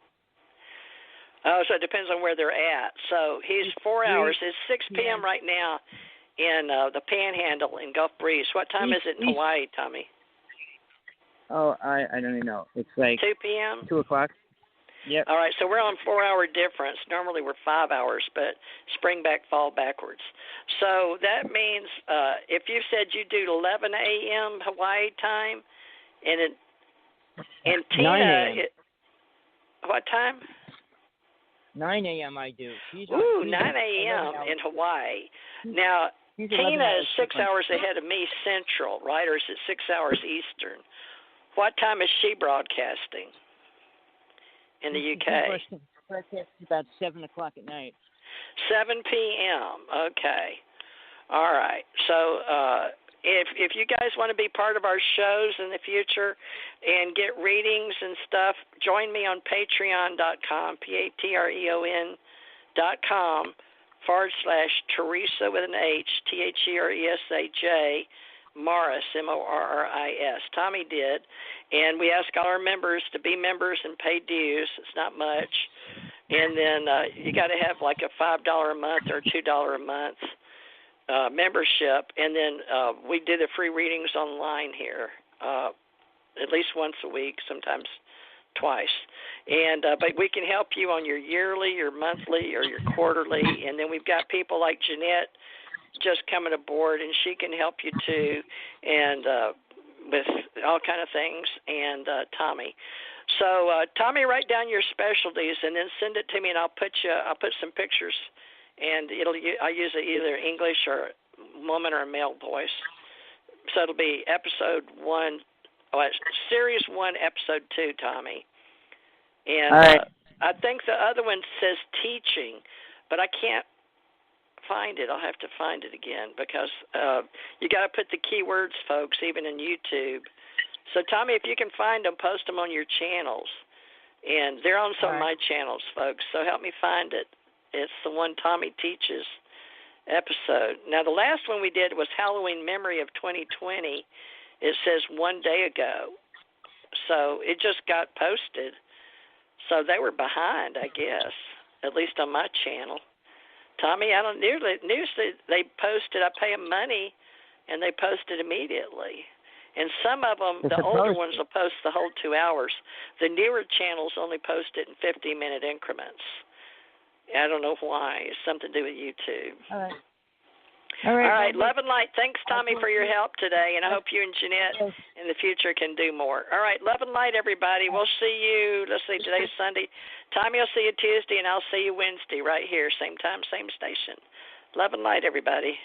Oh, so it depends on where they're at. So he's 4 hours. It's 6 p.m. right now in the Panhandle in Gulf Breeze. What time is it in Hawaii, Tommy? Oh, I don't even know. It's like 2 p.m.? 2 o'clock. Yep. All right, so we're on 4-hour difference. Normally we're 5 hours, but spring back, fall backwards. So that means if you said you do 11 a.m. Hawaii time, and Tina, 9 a.m. What time? 9 a.m. I do. 9 a.m. in Hawaii. Now, Tina is 6 hours ahead of me Central, right? Or is it 6 hours Eastern? What time is she broadcasting in the UK? Broadcasting about 7 o'clock at night. 7 p.m. Okay. All right. So if you guys want to be part of our shows in the future and get readings and stuff, join me on patreon.com, patreon.com /Theresa with an H, THERESAJ, Morris, MORRIS. Tommy did. And we ask all our members to be members and pay dues. It's not much. And then you got to have like a $5 a month or $2 a month membership. And then we do the free readings online here at least once a week, sometimes twice. And but we can help you on your yearly, your monthly, or your quarterly. And then we've got people like Ginette just coming aboard, and she can help you too, and with all kind of things, and Tommy. So Tommy, write down your specialties and then send it to me, and I'll put some pictures, and I use either English or woman or male voice. So it'll be series 1, episode 2, Tommy. And all right. I think the other one says teaching, but I can't find it. I'll have to find it again because you got to put the keywords, folks, even in YouTube. So, Tommy, if you can find them, post them on your channels. And they're on some of my channels, folks, so help me find it. It's the one Tommy Teaches episode. Now, the last one we did was Halloween Memory of 2020. It says 1 day ago. So it just got posted. So they were behind, I guess, at least on my channel. Tommy, I don't usually they posted. I pay them money, and they post it immediately. And some of them, the older ones, will post the whole 2 hours. The newer channels only post it in 50-minute increments. I don't know why. It's something to do with YouTube. All right. Love and light. Thanks, Tommy, for your help today, and I hope you and Ginette in the future can do more. All right, love and light, everybody. We'll see you. Let's see, today's Sunday. Tommy, I'll see you Tuesday, and I'll see you Wednesday right here, same time, same station. Love and light, everybody.